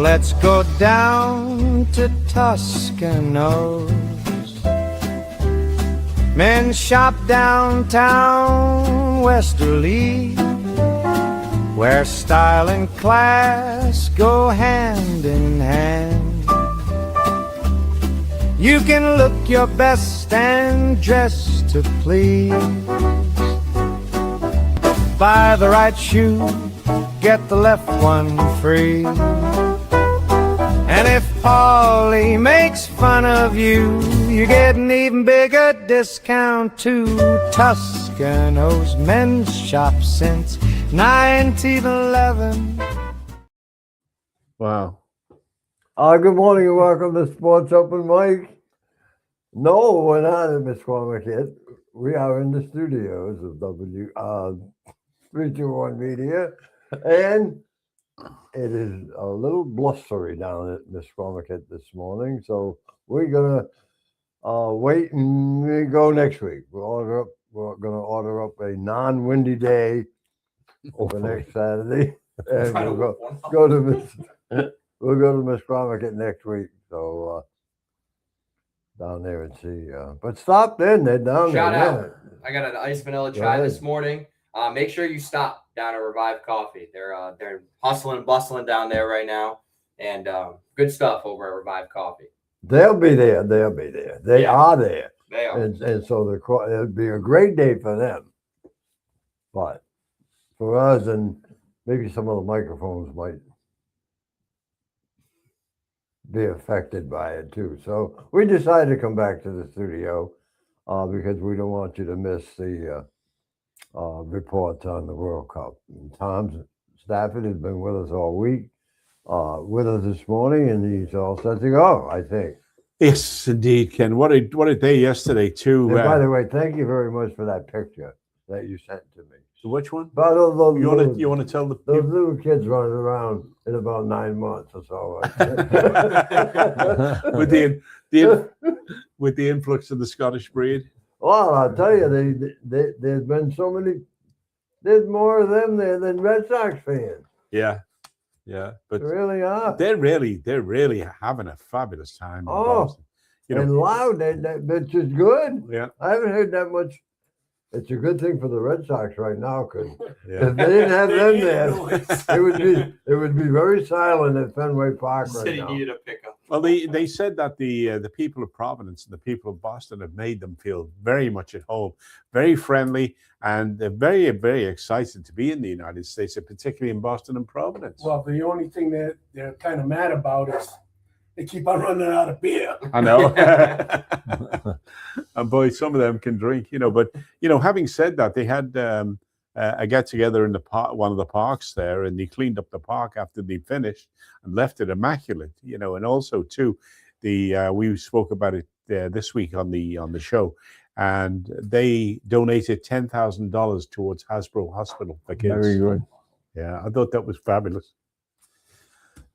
let's go down to Toscanos. Men shop downtown Westerly, where style and class go hand in hand. You can look your best and dress to please. Buy the right shoe, get the left one free. And if Paulie makes fun of you, you get an even bigger discount too. Toscanos Men's Shop since 1911. Wow. Good morning and welcome to Sports Open Mic. No, we're not at Misquamish yet. We are in the studios of 321 Media, and it is a little blustery down at Misquamish this morning, so we're gonna wait and we go next week. We're gonna order up a non-windy day for next Saturday, and we'll go to Misquamish next week. So down there and see. But stop in. They're down Shout there. out. I got an iced vanilla chai this morning. Make sure you stop down at Revive Coffee. They're hustling and bustling down there right now, and good stuff over at Revive Coffee. They'll be there. They are there. They are. And so it'll be a great day for them. But for us, and maybe some of the microphones might be affected by it too. So we decided to come back to the studio because we don't want you to miss the reports on the World Cup. And Tom Stafford has been with us all week, with us this morning, and he's all set to go, I think. Yes, indeed, Ken. What a day yesterday too. And by the way, thank you very much for that picture that you sent to me. So which one? About those You want to tell the those people? little kids running around in about 9 months or so. with the influx of the Scottish breed. Well, I'll tell you, there's been so many. There's more of them there than Red Sox fans. Yeah, but They really are. they're really having a fabulous time. In Boston. And loud, which is good. Yeah, I haven't heard that much. It's a good thing for the Red Sox right now because yeah. if they didn't have them there, it would be very silent at Fenway Park right City now. needed a pickup. Well, they said that the people of Providence and the people of Boston have made them feel very much at home, very friendly, and they're very, very excited to be in the United States, and particularly in Boston and Providence. Well, the only thing that they're kind of mad about is they keep on running out of beer. I know. And boy, some of them can drink, But, having said that, they had a get-together in the park, one of the parks there, and they cleaned up the park after they finished and left it immaculate, And also, too, we spoke about it this week on the show, and they donated $10,000 towards Hasbro Hospital for kids. Very good. Yeah, I thought that was fabulous.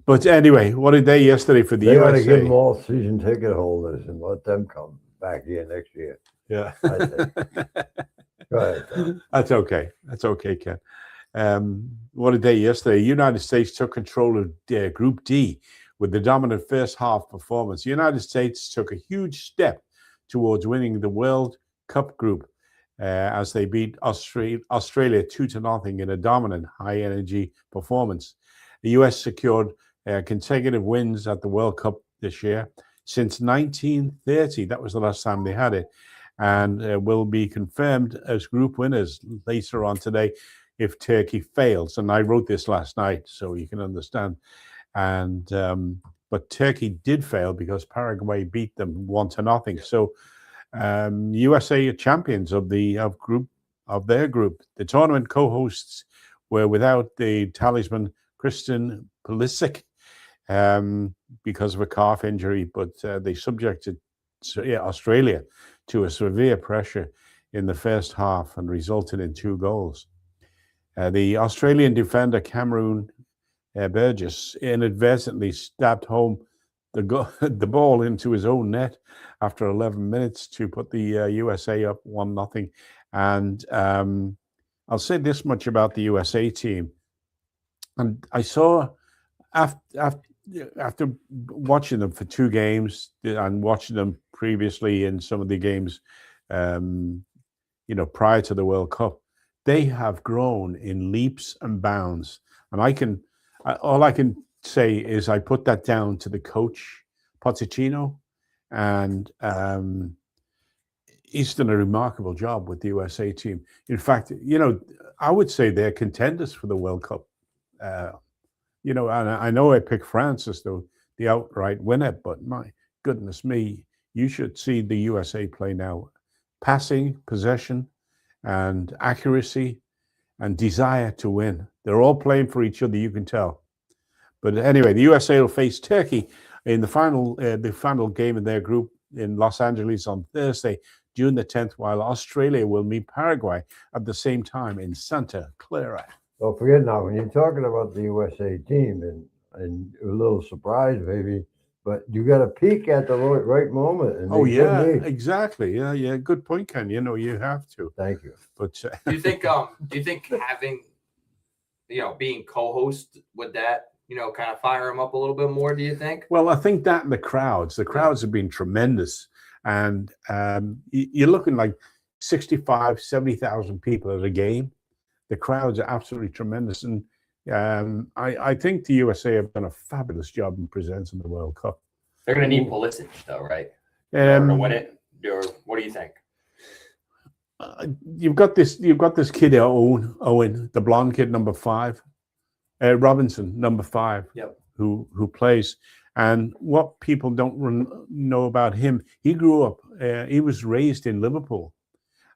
But anyway, what a day yesterday for the They ought to USA. give them all season ticket holders and let them come back here next year. Yeah. I think. Go ahead, Tom. That's okay, Ken. What a day yesterday. United States took control of Group D with the dominant first half performance. The United States took a huge step towards winning the World Cup group as they beat Australia 2-0 in a dominant high-energy performance. The U.S. secured consecutive wins at the World Cup this year since 1930. That was the last time they had it, and will be confirmed as group winners later on today if Turkey fails. And I wrote this last night, so you can understand. And but Turkey did fail because Paraguay beat them 1-0. So USA are champions of their group. The tournament co-hosts were without the talisman Christian Pulisic because of a calf injury, but they subjected Australia to a severe pressure in the first half and resulted in 2 goals. The Australian defender Cameron Burgess inadvertently stabbed home the ball into his own net after 11 minutes to put the USA up 1-0. And I'll say this much about the USA team. And I saw after after watching them for 2 games and watching them previously in some of the games, prior to the World Cup, they have grown in leaps and bounds. And all I can say is I put that down to the coach, Pochettino, and he's done a remarkable job with the USA team. In fact, I would say they're contenders for the World Cup. And I know I picked France as the outright winner, but my goodness me, you should see the USA play now. Passing, possession, and accuracy, and desire to win. They're all playing for each other, you can tell. But anyway, the USA will face Turkey in the final game in their group in Los Angeles on Thursday, June the 10th, while Australia will meet Paraguay at the same time in Santa Clara. Don't forget now, when you're talking about the USA team, and a little surprise maybe, but you got to peak at the right moment. And Oh yeah, exactly. Yeah. Good point, Ken. You have to. Thank you. But Do you think having, being co-host, would that, kind of fire him up a little bit more, do you think? Well, I think that and the crowds have been tremendous. And you're looking like 65, 70,000 people at a game. The crowds are absolutely tremendous. And I think the USA have done a fabulous job in presenting the World Cup. They're going to need Pulisic, though, right? To win it? Or what do you think? You've got this kid, Owen, the blonde kid, number 5. Robinson, number 5, yep, who plays. And what people don't know about him, he grew up. He was raised in Liverpool,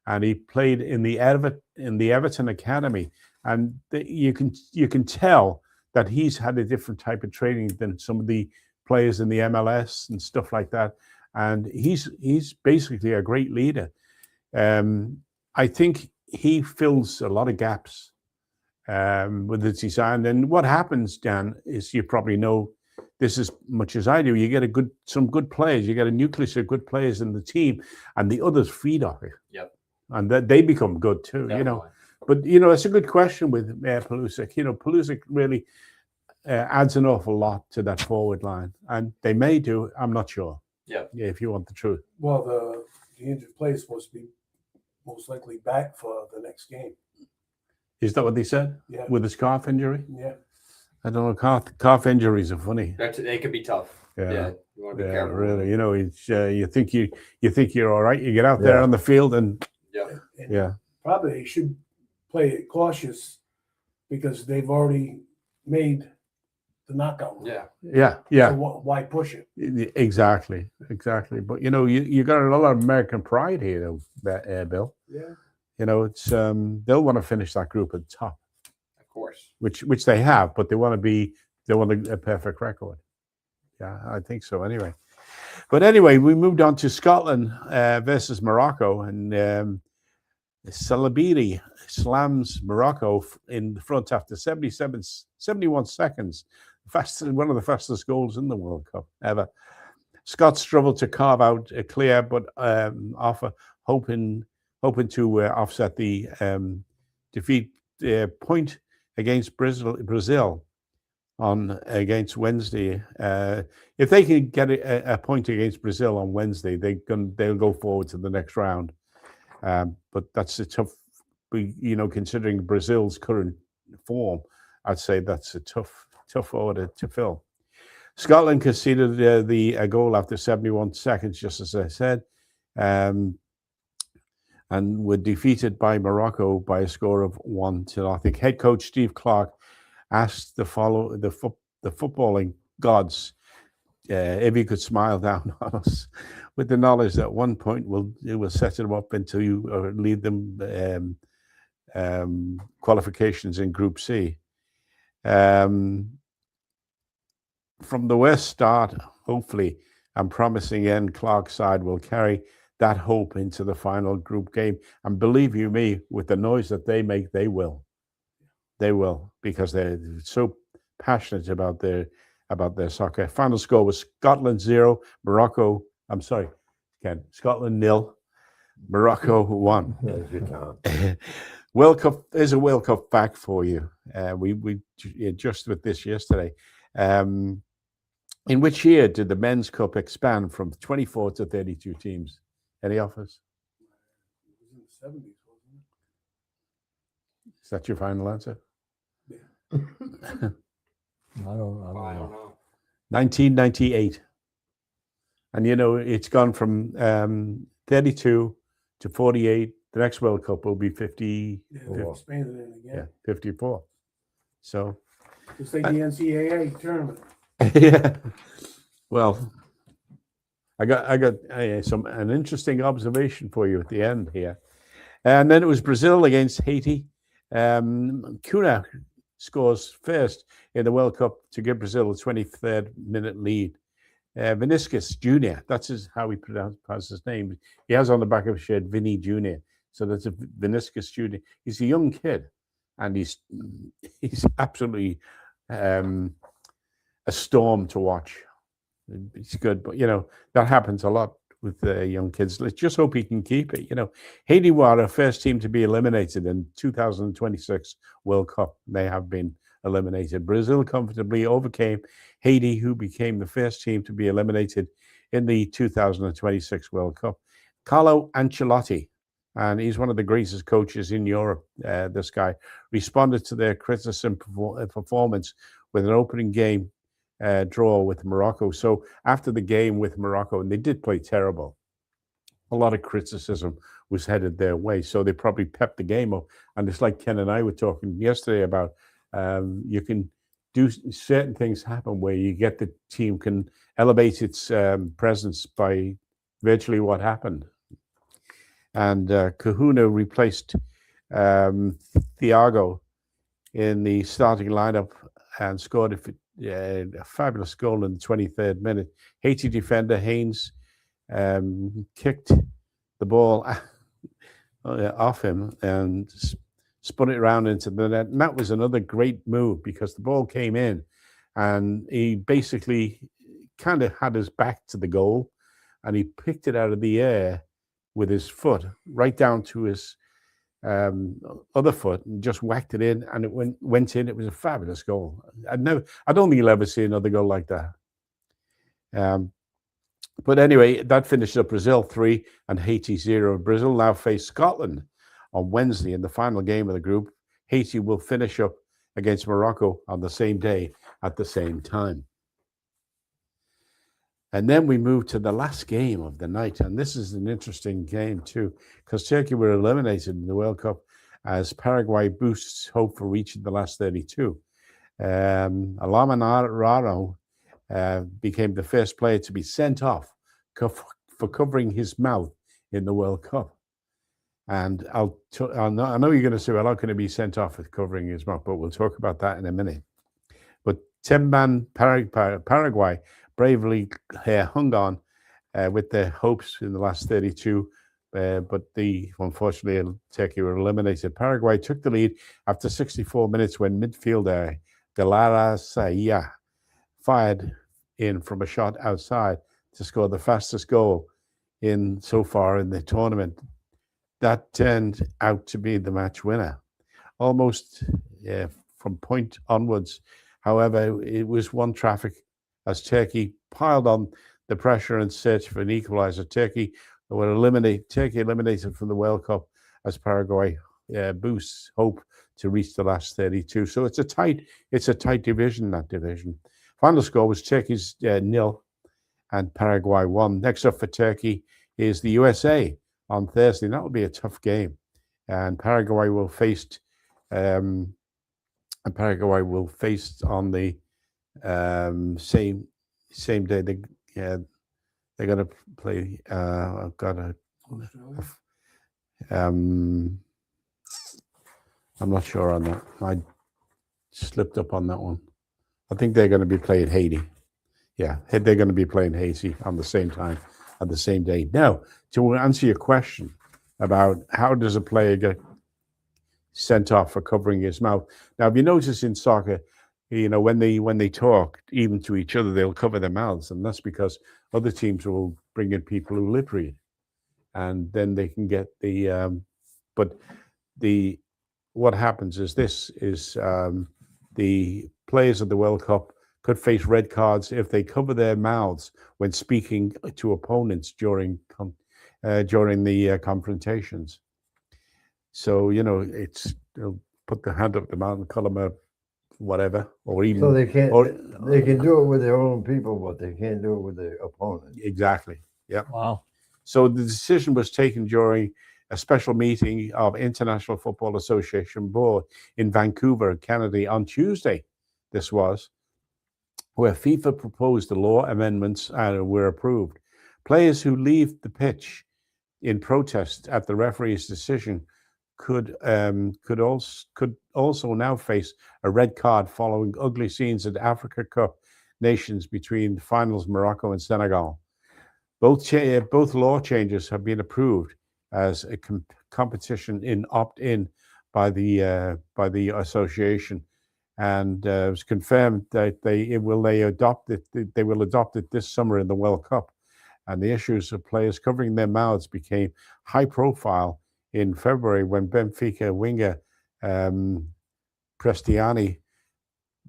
and he played in the Everton Academy. And you can tell that he's had a different type of training than some of the players in the MLS and stuff like that. And he's basically a great leader. I think he fills a lot of gaps with his design. And what happens, Dan, is you probably know this as much as I do. You get some good players. You get a nucleus of good players in the team, and the others feed off it. Yep. And that they become good too. Definitely. But it's a good question with Pulisic. Pulisic really adds an awful lot to that forward line, and they may do. I'm not sure. Yeah. If you want the truth. Well, the injured player is supposed to be most likely back for the next game. Is that what they said? Yeah. With his calf injury? Yeah. I don't know. Calf injuries are funny. They could be tough. Yeah. You want to be careful. Really. You think you're all right. You get out there on the field and Probably they should play it cautious because they've already made the knockout. Yeah. Yeah. So why push it? Exactly. But you got a lot of American pride here, though, Bill. Yeah. It's they'll want to finish that group at the top, of course, which they have, but they want a perfect record. Yeah, I think so. Anyway, we moved on to Scotland versus Morocco, and Salabiri slams Morocco in the front after 71 seconds. One of the fastest goals in the World Cup ever. Scots struggled to carve out a clear, but hoping to offset the defeat point against Brazil against Wednesday. If they can get a point against Brazil on Wednesday, they'll go forward to the next round. But that's a tough, considering Brazil's current form, I'd say that's a tough order to fill. Scotland conceded a goal after 71 seconds, just as I said, and were defeated by Morocco by a score of 1-0. Head coach Steve Clarke asked the footballing gods if he could smile down on us, with the knowledge that 1 point will set them up into or lead them qualifications in Group C. From the West start, hopefully, and promising end, Clark's side will carry that hope into the final group game. And believe you me, with the noise that they make, they will. They will, because they're so passionate about their soccer. Final score was Scotland 0, Scotland 0, Morocco 1. World Cup is a World Cup fact for you. We just with this yesterday. In which year did the Men's Cup expand from 24 to 32 teams? Any offers? It was in the 70s, wasn't Is that your final answer? I don't I don't know. know. 1998. And you know, it's gone from 32 to 48. The next World Cup will be 50, it? Oh, They wow. expanded it again. yeah, 54. So, Just like the NCAA tournament. yeah. Well, I got an interesting observation for you at the end here. And then it was Brazil against Haiti. Cunha scores first in the World Cup to give Brazil a 23rd minute lead. Vinicius Jr., that's how he pronounces his name. He has on the back of his shirt Vinny Jr. So that's a Vinicius Jr. He's a young kid, and he's absolutely a storm to watch. He's good, but you know that happens a lot with young kids. Let's just hope he can keep it. You know, Haiti were the first team to be eliminated in 2026 World Cup. They have been eliminated. Brazil comfortably overcame Haiti, who became the first team to be eliminated in the 2026 World Cup. Carlo Ancelotti, and he's one of the greatest coaches in Europe. This guy responded to their criticism performance with an opening game draw with Morocco. So after the game with Morocco, and they did play terrible, a lot of criticism was headed their way. So they probably pepped the game up. And it's like Ken and I were talking yesterday about you can do certain things happen where you get the team can elevate its presence by virtually what happened. And Kahuna replaced Thiago in the starting lineup and scored a fabulous goal in the 23rd minute. Haiti defender Haynes kicked the ball off him and spun it around into the net. And that was another great move because the ball came in and he basically kind of had his back to the goal and he picked it out of the air with his foot right down to his other foot and just whacked it in, and it went in. It was a fabulous goal. I don't think you'll ever see another goal like that. But anyway, that finished up Brazil 3 and Haiti 0. Brazil now face Scotland on Wednesday in the final game of the group. Haiti will finish up against Morocco on the same day at the same time. And then we move to the last game of the night. And this is an interesting game too, because Turkey were eliminated in the World Cup as Paraguay boosts hope for reaching the last 32. Alama Raro became the first player to be sent off for covering his mouth in the World Cup. And I know you're going to say, well, how can he be sent off for covering his mouth? But we'll talk about that in a minute. But Timban Paraguay bravely hung on with their hopes in the last 32, but unfortunately Turkey were eliminated. Paraguay took the lead after 64 minutes when midfielder Galara Saya fired in from a shot outside to score the fastest goal so far in the tournament. That turned out to be the match winner, almost from point onwards. However, it was one traffic as Turkey piled on the pressure and search for an equalizer. Turkey eliminated from the World Cup as Paraguay boosts hope to reach the last 32. So it's a tight division, that division. Final score was Turkey's 0 and Paraguay 1. Next up for Turkey is the USA on Thursday. That will be a tough game. And Paraguay will face on the same day. They're going to play. I've got I'm not sure on that. I slipped up on that one. I think they're going to be playing Haiti. Yeah, they're going to be playing Haiti on the same time, at the same day. Now, to answer your question about how does a player get sent off for covering his mouth. Now, if you notice in soccer, you know, when they talk, even to each other, they'll cover their mouths, and that's because other teams will bring in people who lip read, and then they can get the. What happens is the players of the World Cup could face red cards if they cover their mouths when speaking to opponents during the confrontations. So they'll put the hand up the mouth and call them a whatever, or even So they can't. or- They can do it with their own people, but they can't do it with the opponent. exactly. Yep. Wow. So the decision was taken during a special meeting of International Football Association Board in Vancouver, Canada on Tuesday. This was where FIFA proposed the law amendments and were approved. Players who leave the pitch in protest at the referee's decision could also now face a red card following ugly scenes at Africa Cup Nations between the finals Morocco and Senegal. Both law changes have been approved as a competition in opt-in by the association, and it was confirmed that they will adopt it this summer in the World Cup. And the issues of players covering their mouths became high profile in February when Benfica winger Prestiani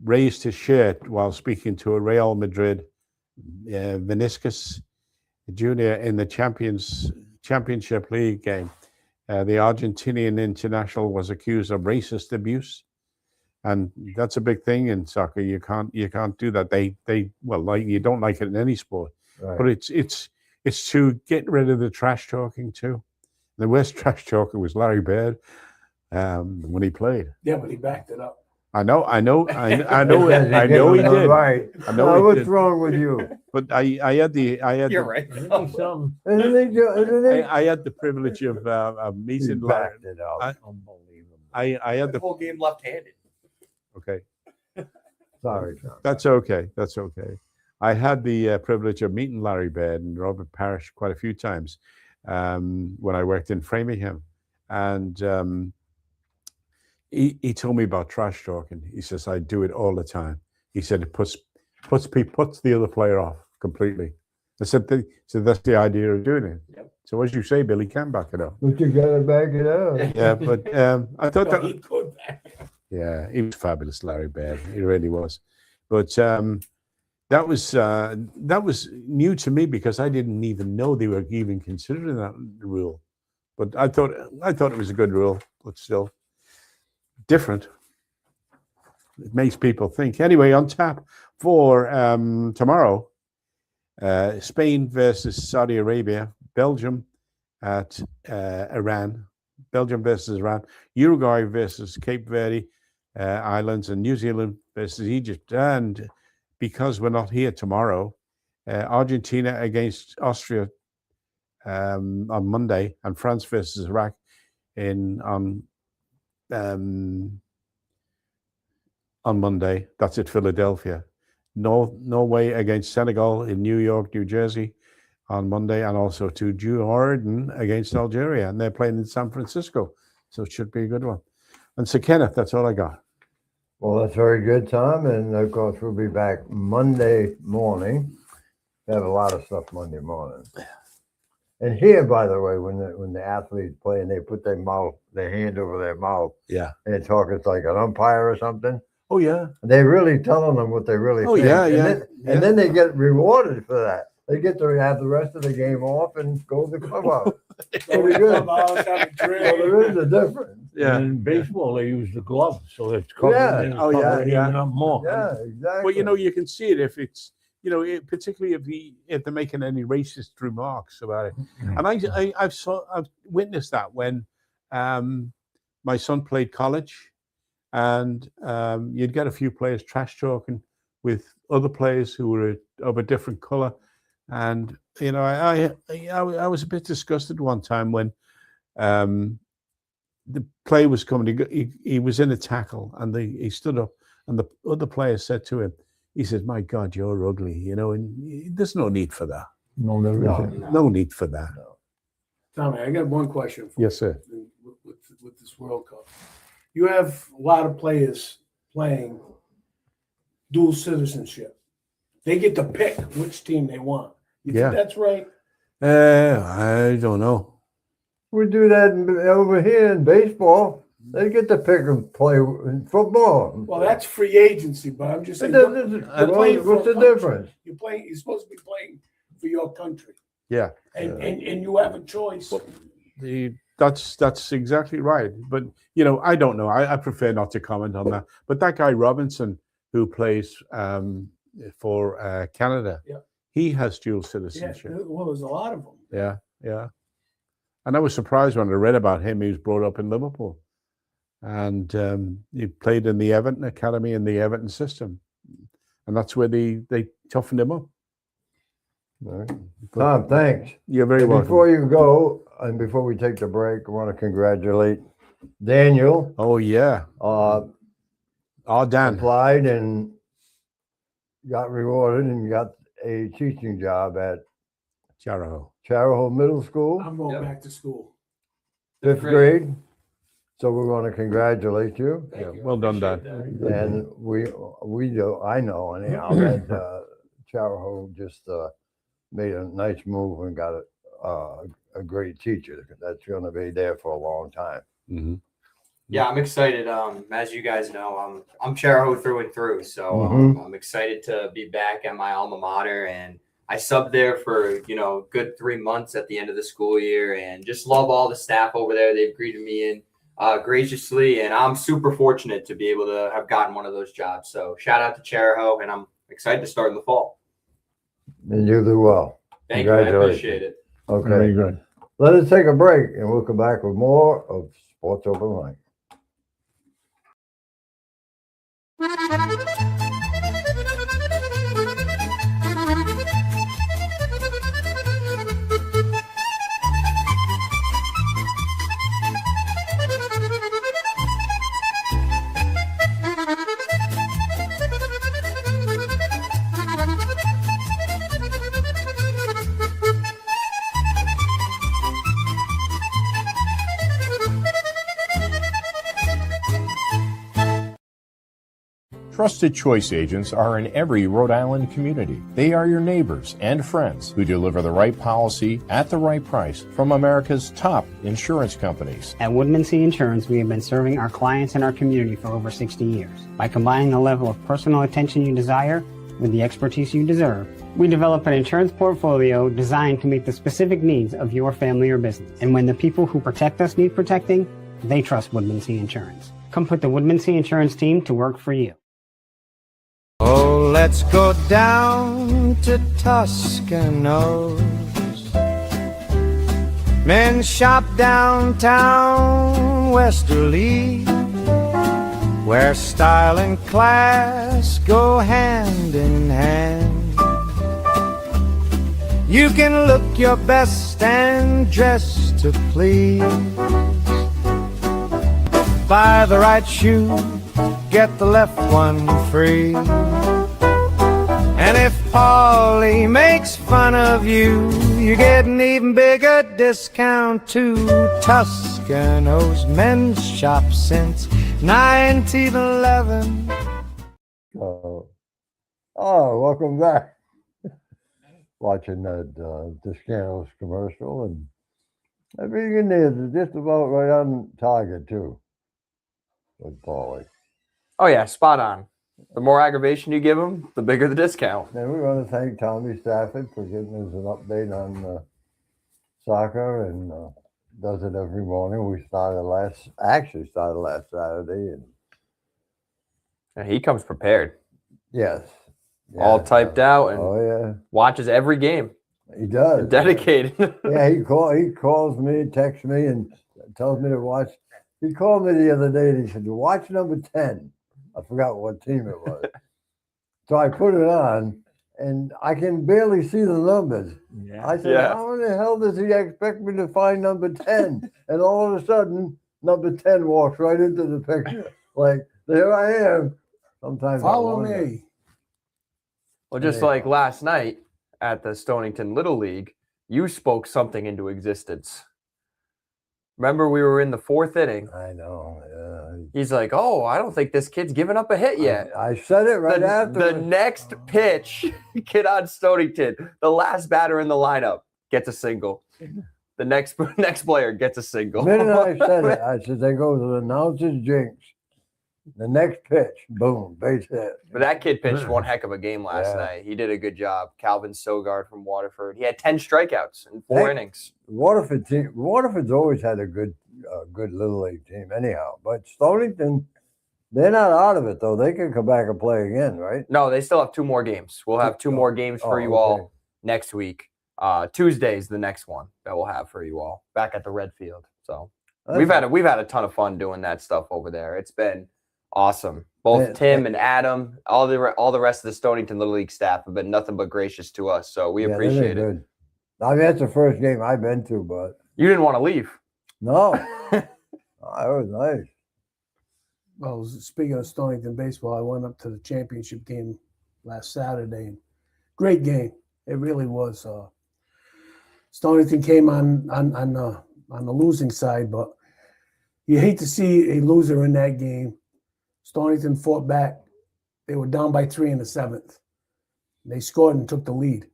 raised his shirt while speaking to a Real Madrid Vinicius Junior in the Championship League game. The Argentinian international was accused of racist abuse, and that's a big thing in soccer. You can't do that. You don't like it in any sport, Right. but it's to get rid of the trash talking too. The worst trash talker was Larry Bird when he played. Yeah, but he backed it up. I know he did. Right. I know he What's did. wrong with you? But I had You're right. I had the privilege of meeting Larry. Backed it up. Unbelievable. I had The the whole game left-handed. okay. Sorry, Tom. That's okay. That's okay. I had the privilege of meeting Larry Bird and Robert Parrish quite a few times when I worked in Framingham, and he told me about trash talking. He says I do it all the time. He said it puts the other player off completely. I said that's the idea of doing it. Yep. So as you say, Billy can back it up. But you gotta back it up. Yeah, but I thought No, that he could back. yeah, he was fabulous, Larry Bird. He really was. But that was new to me because I didn't even know they were even considering that rule. But I thought it was a good rule, but still different. It makes people think. Anyway, on tap for tomorrow, Spain versus Saudi Arabia, Belgium at Iran, Belgium versus Iran, Uruguay versus Cape Verde Islands, and New Zealand versus Egypt. And because we're not here tomorrow, Argentina against Austria on Monday, and France versus Iraq on Monday. That's at Philadelphia. Norway against Senegal in New York, New Jersey on Monday, and also to Jordan against Algeria, and they're playing in San Francisco, so it should be a good one. And so, Kenneth, that's all I got. Well, that's very good, Tom. And of course, we'll be back Monday morning. We have a lot of stuff Monday morning. And here, by the way, when the athletes play and they put their hand over their mouth, Yeah. and talk, it's like an umpire or something. Oh yeah. They're really telling them what they really Oh, think. yeah, and yeah, Then, yeah. And then they get rewarded for that. They get to have the rest of the game off and go to the clubhouse. Pretty good. Clubhouse, have a So drink. there is a difference. Yeah. And in baseball, they use the glove, so it's covering Yeah. it, Oh, yeah, covering it yeah. up more. Yeah, exactly. Well, you can see it if it's, particularly if they're making any racist remarks about it. And I've witnessed that when my son played college, and you'd get a few players trash talking with other players who were of a different color. And I was a bit disgusted one time when the play was coming. He was in a tackle, and he stood up, and the other player said to him, he said, "My God, you're ugly," and there's no need for that. No, there No. isn't. No need for that. Tommy, I got one question for Yes, sir. you with this World Cup. You have a lot of players playing dual citizenship. They get to pick which team they want. You Yeah. think that's right? I don't know. We do that over here in baseball. They get to pick and play in football. Well, that's free agency, but I'm just It saying. doesn't- you're playing for what's a the country. difference? You're supposed to be playing for your country, Yeah. and you have a choice. That's exactly right. But I don't know. I prefer not to comment on that. But that guy Robinson, who plays for Canada, Yeah. he has dual Yeah, citizenship. well, there's a lot of them. Yeah, yeah. And I was surprised when I read about him. He was brought up in Liverpool, and he played in the Everton Academy in the Everton system, and that's where they toughened him up. All right. Tom, thanks. You're very And welcome. before you go, and before we take the break, I want to congratulate Daniel. Oh yeah. Oh Dan. Applied and got rewarded and got a teaching job at Charahoe. Charahoe Middle School, I'm going Yep. back to school. fifth Great. grade. So we want to congratulate you. Yeah, well done, Dan. And we do, I know anyhow that Charahoe just made a nice move and got a great teacher that's going to be there for a long time. Mm-hmm. Yeah, I'm excited. As you guys know, I'm Charahoe through and through, so I'm excited to be back at my alma mater. And I subbed there for good 3 months at the end of the school year, and just love all the staff over there. They've greeted me in graciously, and I'm super fortunate to be able to have gotten one of those jobs. So shout out to Charahoe, and I'm excited to start in the fall. And you do well. Thank you. I appreciate it. Okay. Very good. Let us take a break and we'll come back with more of Sports Open Line. Trusted Choice agents are in every Rhode Island community. They are your neighbors and friends who deliver the right policy at the right price from America's top insurance companies. At Woodmansee Insurance, we have been serving our clients and our community for over 60 years. By combining the level of personal attention you desire with the expertise you deserve, we develop an insurance portfolio designed to meet the specific needs of your family or business. And when the people who protect us need protecting, they trust Woodmansee Insurance. Come put the Woodmansee Insurance team to work for you. Oh, let's go down to Toscanos. Men shop downtown Westerly, where style and class go hand in hand. You can look your best and dress to please. Buy the right shoe, get the left one free. And if Paulie makes fun of you, you get an even bigger discount too. Toscano's men's shop since 1911. Oh, welcome back. Watching that Toscano's commercial, and everything is just about right on target too with Paulie. Oh yeah, spot on. The more aggravation you give them, the bigger the discount. And we want to thank Tommy Stafford for giving us an update on soccer, and does it every morning. We started last Saturday, and And he comes prepared, yes, all typed out, and Oh watches every game. yeah, he does. Dedicated. Yeah, he calls me, texts me, and tells me to watch. He called me the other day and he said, "Watch number 10." I forgot what team it was. So I put it on, and I can barely see the numbers. I said, Yeah. "How in the hell does he expect me to find number 10?" And all of a sudden, number 10 walks right into the picture. Like, there I am. Sometimes I Follow wonder. me. Well, just Yeah. like last night at the Stonington Little League, you spoke something into existence. Remember, we were in the 4th inning. I know. He's like, "Oh, I don't think this kid's given up a hit yet." I said it right after. The next pitch, kid on Stonington, the last batter in the lineup, gets a single. the next player gets a single. The minute I said it, I said they go to the announcer's jinx. The next pitch, boom, base hit. But that kid pitched one heck of a game last Yeah. night. He did a good job. Calvin Sogard from Waterford. He had 10 strikeouts in 4 Hey. innings. Waterford's always had a good little league team, anyhow. But Stonington, they're not out of it though. They can come back and play again, right? No, they still have 2 more games. We'll have 2 more games for you all next week. Tuesday's the next one that we'll have for you all back at the Red Field. So we've had a ton of fun doing that stuff over there. It's been awesome. Both Tim and Adam, all the rest of the Stonington Little League staff have been nothing but gracious to us. So we appreciate it. Good. I mean, that's the first game I've been to, but You didn't want to leave. no, it was nice. Well, speaking of Stonington baseball, I went up to the championship game last Saturday. And great game. It really was. Stonington came on the losing side, but you hate to see a loser in that game. Stonington fought back. They were down by 3 in the 7th. They scored and took the lead.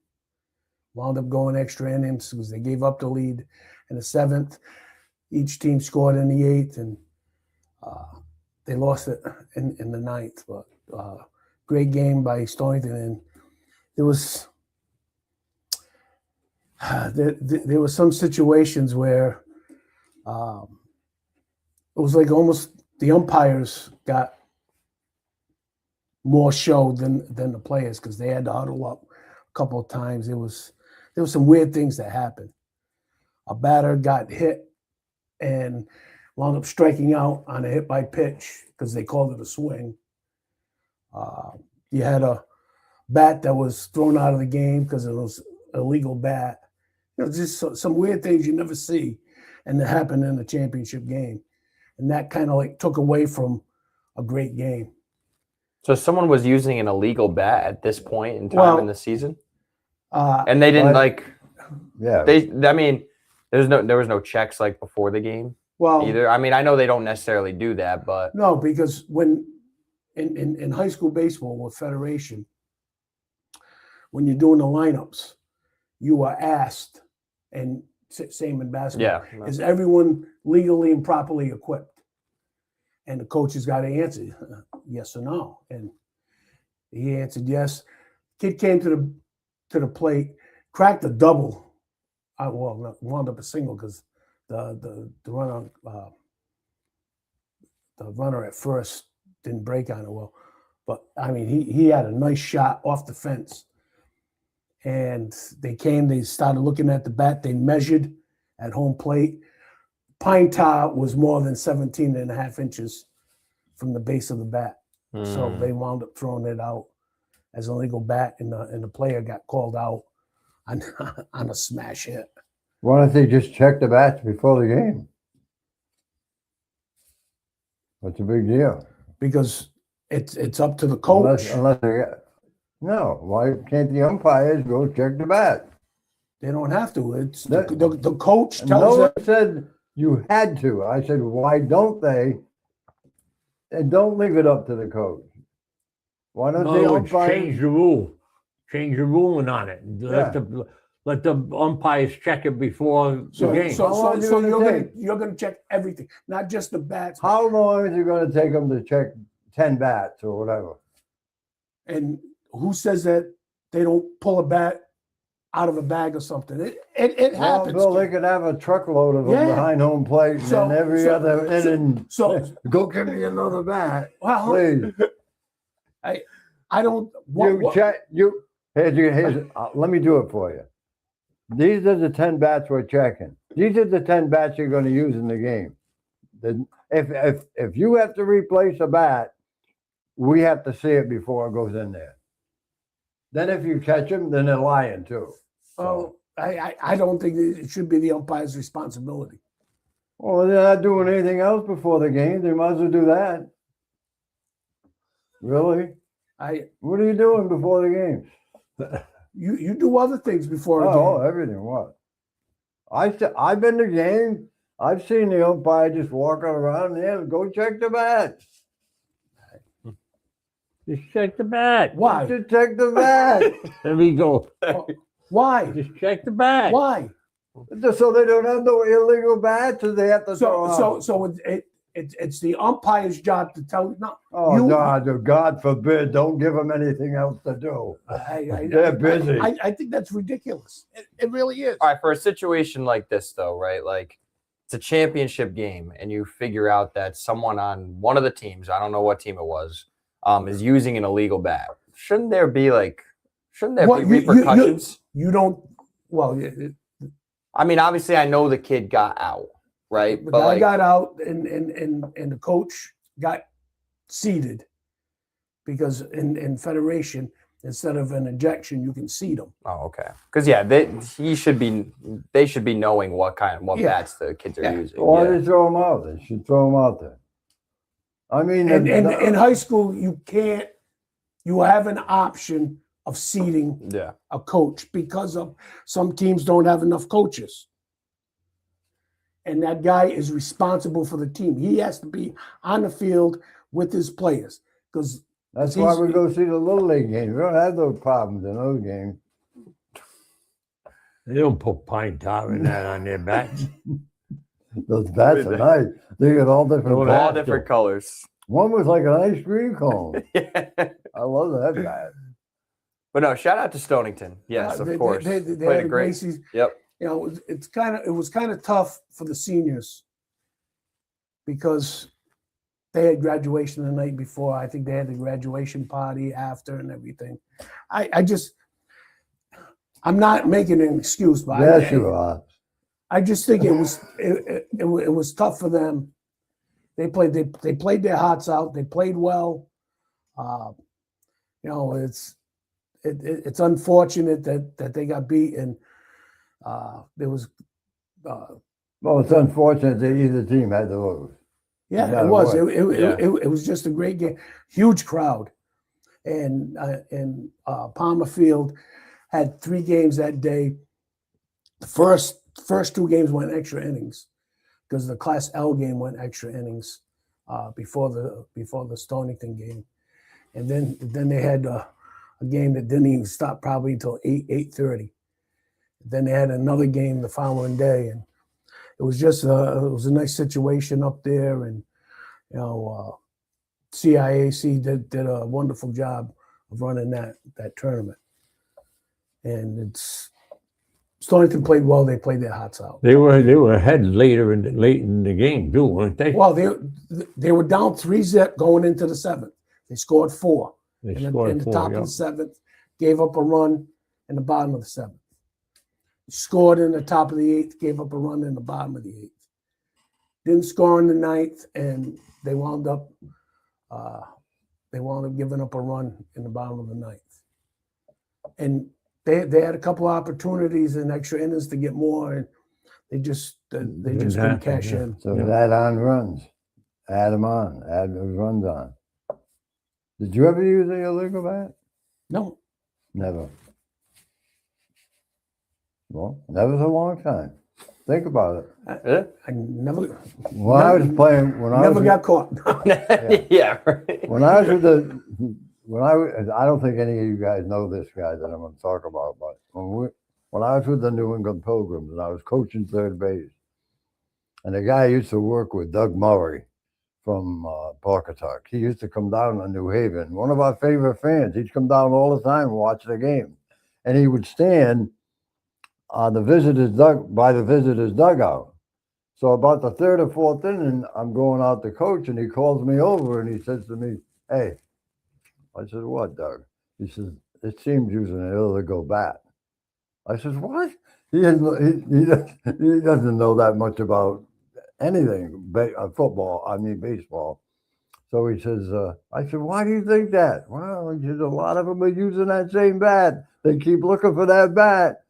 Wound up going extra innings because they gave up the lead in the 7th. Each team scored in the 8th, and they lost it in the 9th. But great game by Stonington, and there was there were some situations where it was like almost the umpires got more show than the players because they had to huddle up a couple of times. There was some weird things that happened. A batter got hit and wound up striking out on a hit by pitch because they called it a swing. You had a bat that was thrown out of the game because it was an illegal bat. Just some weird things you never see, and that happened in the championship game. And that kind of like took away from a great game. So someone was using an illegal bat at this point in time in the season, and they didn't Yeah. I mean, there was no checks like before the game either. I mean, I know they don't necessarily do that, but No, because when in high school baseball with Federation, when you're doing the lineups, you are asked, and same in basketball, is everyone legally and properly equipped? And the coach has got to answer yes or no. And he answered yes. Kid came to the plate, cracked a double. Wound up a single because the runner at first didn't break on it well. But I mean, he had a nice shot off the fence. And they started looking at the bat. They measured at home plate. Pine tar was more than 17 and a half inches from the base of the bat. So they wound up throwing it out as a legal bat, and the player got called out on a smash hit. Why don't they just check the bats before the game? What's the big deal? Because it's up to the coach. Unless no, why can't the umpires go check the bat? They don't have to. It's the coach tells No one them. said you had to. I said, why don't they? And don't leave it up to the coach. Why don't In they other words, umpire? change the rule. Change the ruling on it. Let the umpires check it before the So game. you're gonna check everything, not just the bats. How long is it going to take them to check 10 bats or whatever? And who says that they don't pull a bat out of a bag or something? It Well, happens. Bill, they could have a truckload of them Yeah. behind home plate, and then every other inning, so go give me another bat, well, please. I don't. Here's let me do it for you. These are the 10 bats we're checking. These are the 10 bats you're going to use in the game. If you have to replace a bat, we have to see it before it goes in there. Then if you catch them, then they're lying too. Oh, I don't think it should be the umpire's responsibility. Well, they're not doing anything else before the game. They might as well do that. Really? What are you doing before the game? You do other things before a Oh, game. everything. What? I've been to games. I've seen the umpire just walking around there. Go check the bats. Just check the bat. Why? Just check the bat. There we go. Why? Just check the bat. Why? Just so they don't have no illegal bats, and they have to throw out. So it's the umpire's job to tell. No, Oh, God forbid! Don't give them anything else to do. They're busy. I think that's ridiculous. It really is. All right, for a situation like this, though, right? Like, it's a championship game, and you figure out that someone on one of the teams, I don't know what team it was, is using an illegal bat. Shouldn't there be repercussions? You don't. Well, I mean, obviously, I know the kid got out, right? the guy got out, and the coach got seated because in federation, instead of an ejection, you can seat them. Oh, okay. Because they should be knowing what bats the kids are using. Why they throw them out? They should throw them out there. I mean, And in high school, you can't. You have an option of seating a coach because of some teams don't have enough coaches. And that guy is responsible for the team. He has to be on the field with his players because that's why we go see the Little League games. We don't have those problems in those games. They don't put pine tar in that on their bats. Those bats are nice. They got all different bats. All different colors. One was like an ice cream cone. I love that bat. But no, shout out to Stonington. Yes, of course. They Played had a great. Gracie's. Yep. You know, it was kind of tough for the seniors because they had graduation the night before. I think they had the graduation party after and everything. I'm not making an excuse, but Yes, you are. I just think it was tough for them. They played their hearts out. They played well. You know, it's unfortunate that they got beat and there was. Well, it's unfortunate that either team had to lose. Yeah, it was. It was just a great game. Huge crowd, and Palmer Field had 3 games that day. The first 2 games went extra innings because the Class L game went extra innings before the Stonington game, and then they had a game that didn't even stop probably until 8:30. Then they had another game the following day, and it was just it was a nice situation up there, and you know, CIAC did a wonderful job of running that tournament. And Stonington played well. They played their hearts out. They were ahead late in the game too, weren't they? Well, they were down 3-0 going into the 7th. They scored 4. They in scored the 4, top of the 7th, gave up a run in the bottom of the 7th. Scored in the top of the 8th, gave up a run in the bottom of the 8th. Didn't score in the 9th, and they wound up giving up a run in the bottom of the 9th. And they had a couple of opportunities in extra innings to get more, and they just couldn't cash in. So add on runs. Add them on. Add those runs on. Did you ever use an illegal bat? No. Never. Well, that was a long time. Think about it. I never. When I was playing, got caught. Yeah. Right. I don't think any of you guys know this guy that I'm going to talk about, but when I was with the New England Pilgrims and I was coaching third base, and the guy used to work with Doug Murray from Pawcatuck. He used to come down to New Haven. One of our favorite fans. He'd come down all the time and watch the game, and he would stand on the visitors' dugout. So about the 3rd or 4th inning, I'm going out to coach, and he calls me over and he says to me, "Hey," I said, "What, Doug?" He says, "It seems using an illegal bat." I said, "What?" He doesn't know that much about anything, baseball. So he says, I said, "Why do you think that?" "Well," he says, "a lot of them are using that same bat. They keep looking for that bat."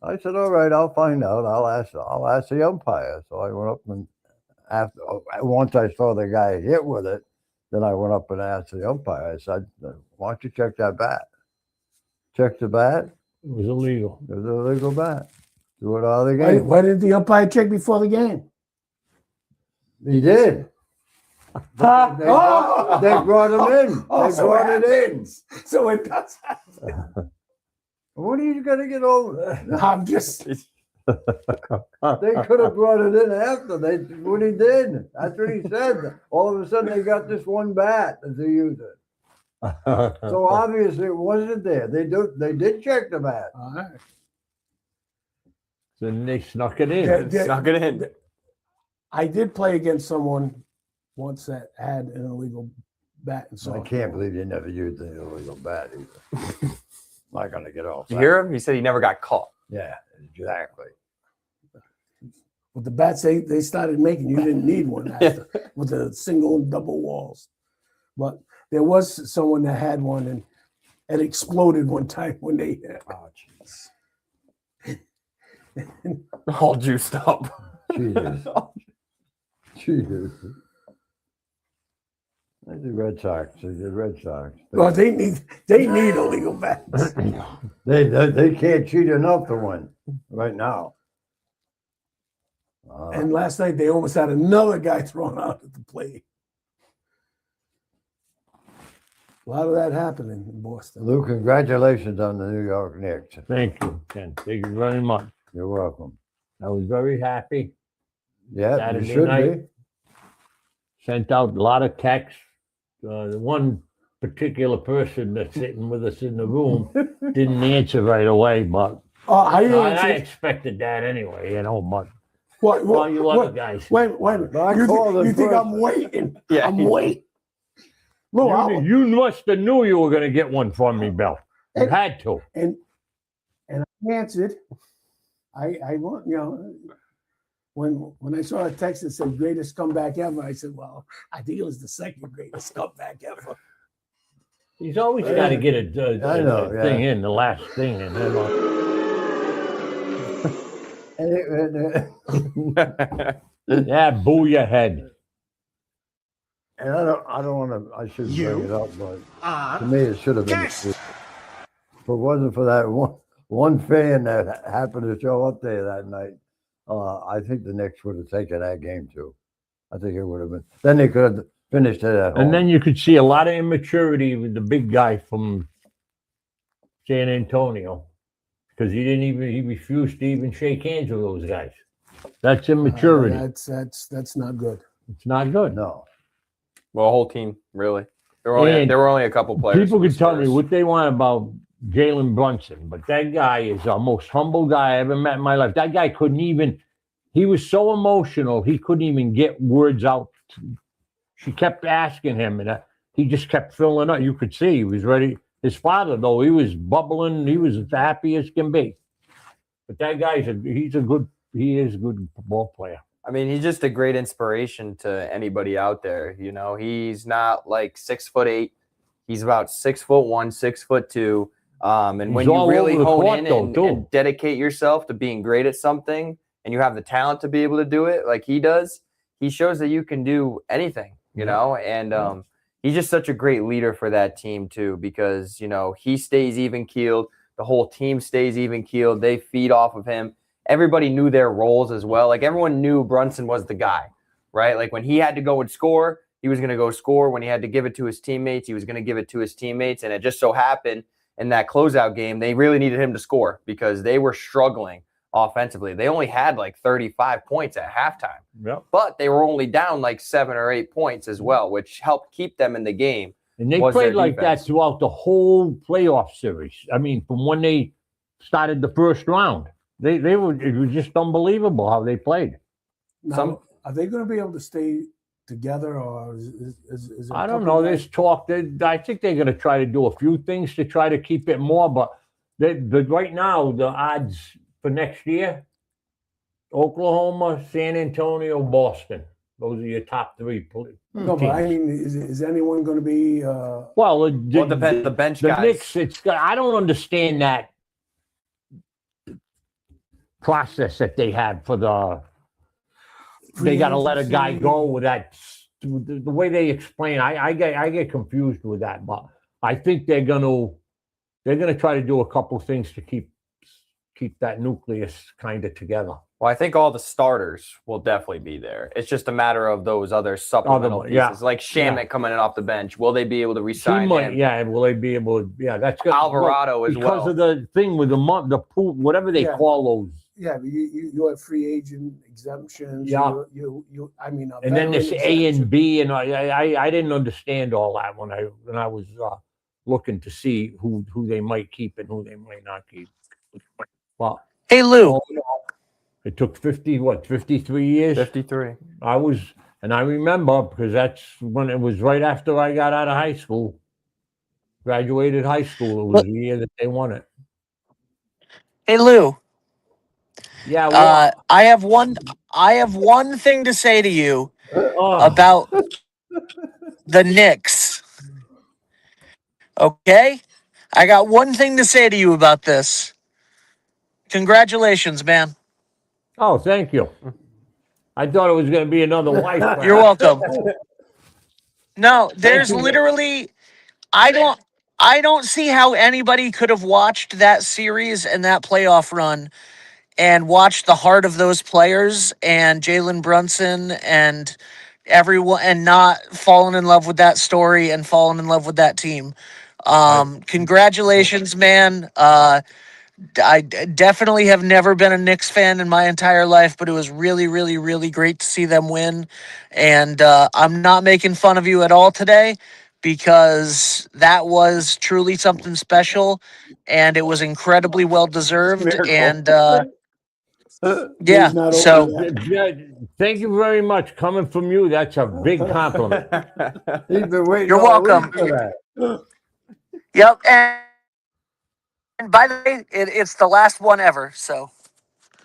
I said, "All right, I'll find out. I'll ask the umpire." So I went up and once I saw the guy hit with it, then I went up and asked the umpire. I said, "Why don't you check that bat?" Check the bat. It was illegal. It was an illegal bat. Do it all the game. Why didn't the umpire check before the game? He did. They brought him in. They brought it in. So it does. What are you going to get over? I'm just. They could have brought it in after they what he did. That's what he said. All of a sudden they got this one bat to use it. So obviously it wasn't there. They did check the bat. All right. Then they snuck it in. Yeah, Snuck it in. I did play against someone once that had an illegal bat and So I softball. can't believe they never used the illegal bat either. Not gonna get off. Did you hear him? He said he never got caught. Yeah, exactly. With the bats they started making, you didn't need one after, with the single and double walls. But there was someone that had one and it exploded one time when they Oh, jeez. All juiced up. Jesus. Jesus. They the Red Sox. They the Red Sox. well they need illegal bats. They can't cheat enough to win right now. And last night they almost had another guy thrown out at the plate. A lot of that happening in Boston. Lou, congratulations on the New York Knicks. Thank you, Ken. Thank you very much. You're welcome. I was very happy. Yeah, you Saturday should night. be. Sent out a lot of texts. The one particular person that's sitting with us in the room didn't answer right away, but I I answered. expected that anyway, but What? all you other guys. Wait a minute. I You, called you him think I'm first. waiting? Yeah. I'm waiting. Look, You must have knew you were going to get one from me, Bill. You had to. and I answered. I want when I saw a text that said greatest comeback ever, I said, well, I think it was the second greatest comeback ever. He's always got to get a I know, thing in, the last thing. And then, yeah, boo your head. And I don't want to. I shouldn't bring it up, but to me, it should have been. If it wasn't for that one fan that happened to show up there that night, I think the Knicks would have taken that game too. I think it would have been. Then they could have finished it at home. And then you could see a lot of immaturity with the big guy from San Antonio because he refused to even shake hands with those guys. That's immaturity. That's not good. It's not good. No. Well, whole team, really. There were only a couple players. People from can the tell me Spurs. what they want about Jalen Brunson, but that guy is the most humble guy I ever met in my life. That guy he was so emotional, he couldn't even get words out. She kept asking him, and he just kept filling up. You could see he was ready. His father, though, he was bubbling. He was as happy as can be. But that guy, he is a good ball player. I mean, he's just a great inspiration to anybody out there. He's not like 6'8". He's about 6'1", 6'2". And when He's you all really over the hone court, in though, too. and dedicate yourself to being great at something, and you have the talent to be able to do it like he does, he shows that you can do anything, and he's just such a great leader for that team too, because, he stays even keeled. The whole team stays even keeled. They feed off of him. Everybody knew their roles as well. Like everyone knew Brunson was the guy, right? Like when he had to go and score, he was going to go score. When he had to give it to his teammates, he was going to give it to his teammates. And it just so happened in that closeout game, they really needed him to score because they were struggling offensively. They only had like 35 points at halftime, but they were only down like 7 or 8 points as well, which helped keep them in the game. And they was played their like defense. that throughout the whole playoff series. I mean, from when they started the first round, it was just unbelievable how they played. Now, are they going to be able to stay together, or is it I don't know. There's talk. I think they're going to try to do a few things to try to keep it more, but right now the odds for next year: Oklahoma, San Antonio, Boston. Those are your top three. No, but I mean, is anyone going to be? Well, It depends. The bench the guys. Knicks. I don't understand that process that they had for the. They got to let a guy go with that. The way they explain, I get confused with that, but I think they're gonna try to do a couple things to keep that nucleus kind of together. Well, I think all the starters will definitely be there. It's just a matter of those other supplemental pieces, like Shamet coming in off the bench. Will they be able to resign him? Yeah, will they be able to? Yeah, that's good. Alvarado as well. Because of the thing with the pool, whatever they call those Yeah, but you have free agent exemptions. Yeah. You I mean, a And then this veteran A exemption. and B, and I didn't understand all that when I was looking to see who they might keep and who they might not keep. Well, Hey, Lou. it took 53 years. 53. And I remember because that's when it was right after I got out of high school, graduated high school. It was the year that they won it. Hey, Lou. Yeah. Well, I have one thing to say to you about the Knicks. Okay? I got one thing to say to you about this. Congratulations, man. oh, thank you. I thought it was going to be another wife. You're welcome. No, there's you. literally I don't see how anybody could have watched that series and that playoff run and watched the heart of those players and Jalen Brunson and everyone and not fallen in love with that story and fallen in love with that team. Congratulations, man. I definitely have never been a Knicks fan in my entire life, but it was really, really, really great to see them win. And I'm not making fun of you at all today because that was truly something special and it was incredibly well deserved. And yeah, Not so over yet. Thank you very much. Coming from you, that's a big compliment. He's been waiting. You're all week welcome. for that. Yep. And by the way, it's the last one ever. So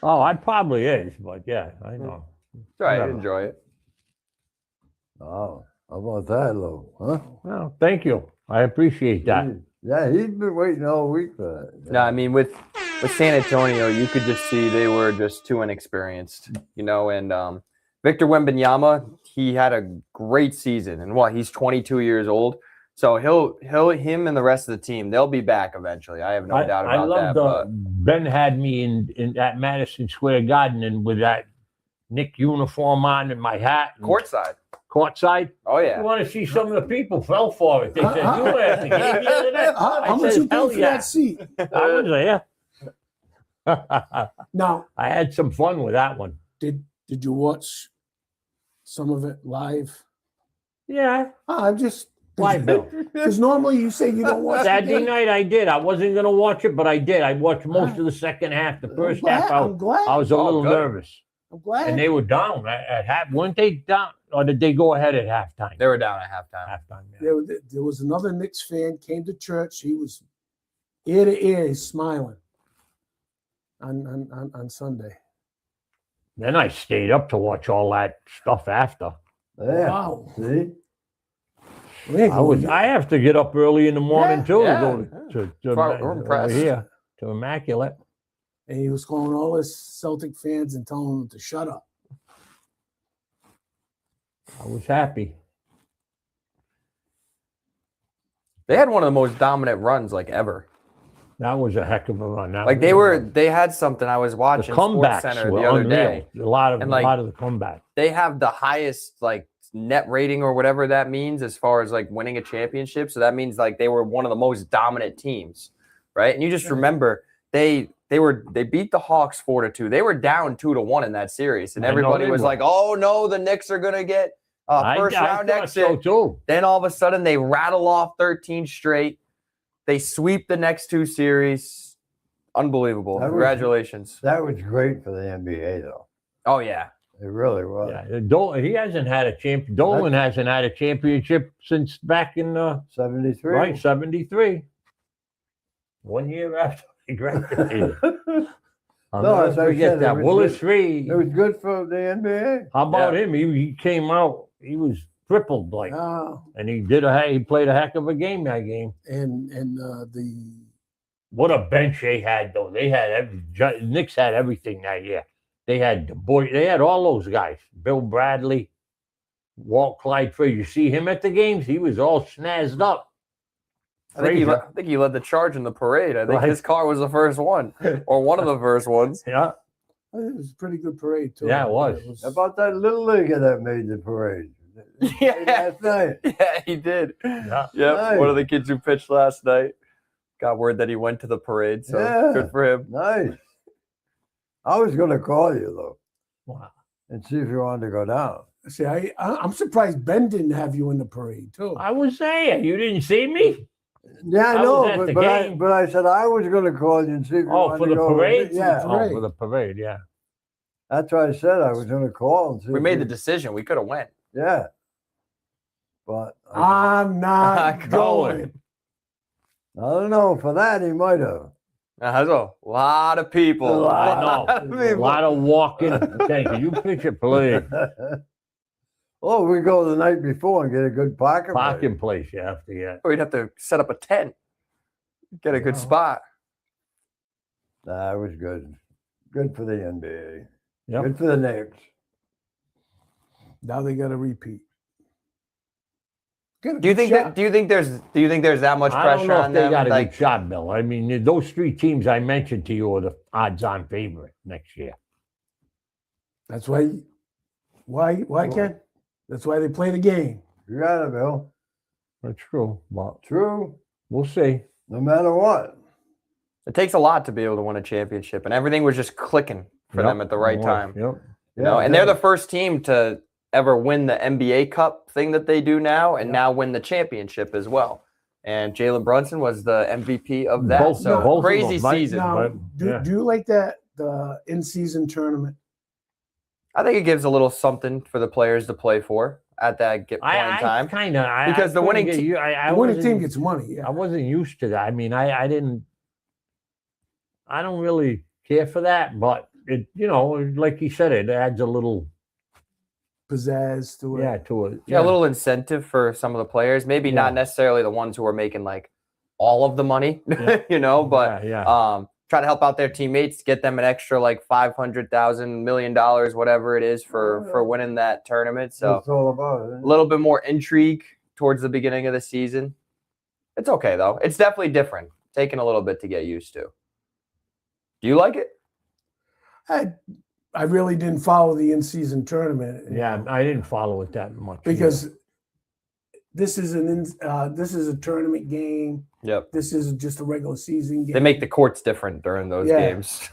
Oh, it probably is, but yeah, I know. Try Whatever. enjoy it. Oh, how about that, Lou? Huh? Well, thank you. I appreciate that. Yeah, he's been waiting all week for that. No, I mean with San Antonio, you could just see they were just too inexperienced, you know. And Victor Wembanyama, he had a great season, and he's 22 years old, so him and the rest of the team, they'll be back eventually. I have no doubt about that. But Ben had me in at Madison Square Garden and with that Nick uniform on and my hat. And courtside. Courtside. Oh You yeah. want to see some of the people fell for it. They said, "You were at the game the other night." How much you "Hell paid for yeah." that seat? I was there. Now, I had some fun with that one. did you watch some of it live? Yeah. I'm just Why, Bill? because normally you say you don't watch the Saturday game. night I did. I wasn't going to watch it, but I did. I watched most of the second half. The first half, I'm glad. I was a little good. nervous. I'm glad. And they were down at half. Weren't they down? Or did they go ahead at halftime? They were down at halftime. Halftime, yeah. There was another Knicks fan came to church. He was ear to ear, he's smiling on Sunday. Then I stayed up to watch all that stuff after. Yeah. Wow. See? I have to get up early in the morning too yeah. to go to We're impressed. here to Immaculate. And he was calling all his Celtic fans and telling them to shut up. I was happy. They had one of the most dominant runs ever. That was a heck of a run. They had something I was the watching Sports comebacks Center were the other unreal. day. A lot of And, the comeback. They have the highest net rating or whatever that means as far as winning a championship. So that means they were one of the most dominant teams, right? And you just remember they beat the Hawks 4-2. They were down 2-1 in that series, and I know everybody they was were. like, "Oh no, the Knicks are gonna get first round I thought exit." so too. Then all of a sudden they rattle off 13 straight. They sweep the next two series. Unbelievable! That was- Congratulations. That was great for the NBA, though. Oh yeah. It really was. Yeah, he hasn't had a champion. Dolan hasn't had a championship since back in 73. right 73. 1 year after he graduated. I'll No, never as I forget said, that. it was Willis good. Reed. It was good for the NBA. How about him? He came out. He was crippled, and he played a heck of a game that game. And the What a bench they had, though. They had Knicks had everything that year. They had they had all those guys. Bill Bradley, Walt Clyde Frazier. You see him at the games? He was all snazzed up. I think he led the charge in the parade. I think Right. his car was the first one, or one of the first ones. Yeah, it was a pretty good parade too. Yeah, it was. How about that little leaguer that made the parade? Yeah, Last night. yeah, he did. yeah. Yep, Nice. one of the kids who pitched last night got word that he went to the parade. So Yeah. good for him. Nice. I was going to call you though Wow. and see if you wanted to go down. See, I'm surprised Ben didn't have you in the parade too. I was there. You didn't see me? Yeah, I I was know, at the but I game. but I said I was going to call you and see if you Oh, wanted for to the go. parade? Yeah, Oh, for the parade, yeah. that's what I said. I was going to call and see. We if made you- the decision. We could have went. Yeah, but I'm not going. I don't know. For that, he might have. That's a lot of people. A lot I know. of A lot of walking. Thank you. You picture, please. Oh, we go the night before and get a good parking. place. Parking place you have to get. We'd have to set up a tent, get a good Wow. spot. That was good. Good for the NBA. Yep. Good for the Knicks. Now they got to repeat. Do you think there's that much I don't pressure know on if they them? got a Like, good shot, Bill. I mean, those three teams I mentioned to you are the odds-on favorite next year. That's why. Why Ken? That's why they play the game. You got it, Bill. That's true. But True. we'll see. No matter what. it takes a lot to be able to win a championship, and everything was just clicking for Yep. them at the right time. Yep. You know, and they're the first team to ever win the NBA Cup thing that they do now, and now win the championship as well. And Jalen Brunson was the MVP of that. Both- so both of crazy them, right? season. Now, but, do, yeah. do you like the in-season tournament? I think it gives a little something for the players to play for at that point in I time. kind of Because the winning team- I The winning wasn't- team gets money. Yeah. I wasn't used to that. I mean, I didn't. I don't really care for that, but it, like he said, it adds a little, Pizzazz to it. yeah, to it. Yeah, a little incentive for some of the players. Maybe Yeah. not necessarily the ones who are making like all of the money, Yeah. but yeah. try to help out their teammates, get them an extra like $500,000, $1 million, whatever it is for winning that tournament. So That's all about it. a little bit more intrigue towards the beginning of the season. It's okay though. It's definitely different. Taking a little bit to get used to. Do you like it? I really didn't follow the in-season tournament. Yeah, I didn't follow it that much because this is a tournament game. Yep. This is just a regular season game. They make the courts different during those Yeah. games.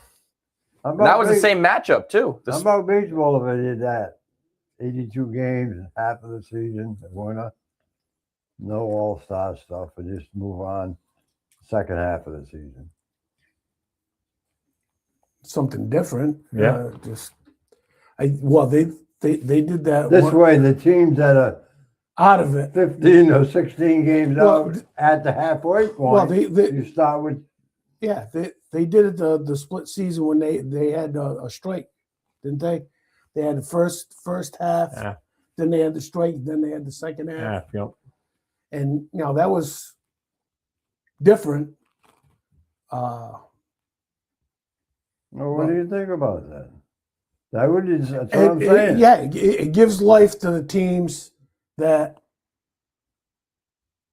How And that about was the base- same matchup too. How about baseball if they did that? 82 games, half of the season, the winner. No all-star stuff, and just move on second half of the season. something different. Yeah. They did that This one- way, the teams that are out of it. 15 or 16 games Well, out at the halfway point, Well, you start with they did it the split season when they had a strike, didn't they? They had the first half, Yeah. then they had the strike, then they had the second half, Yeah, yep. and that was different. Well, what do you think about that? That's what I'm It- saying. yeah, it gives life to the teams that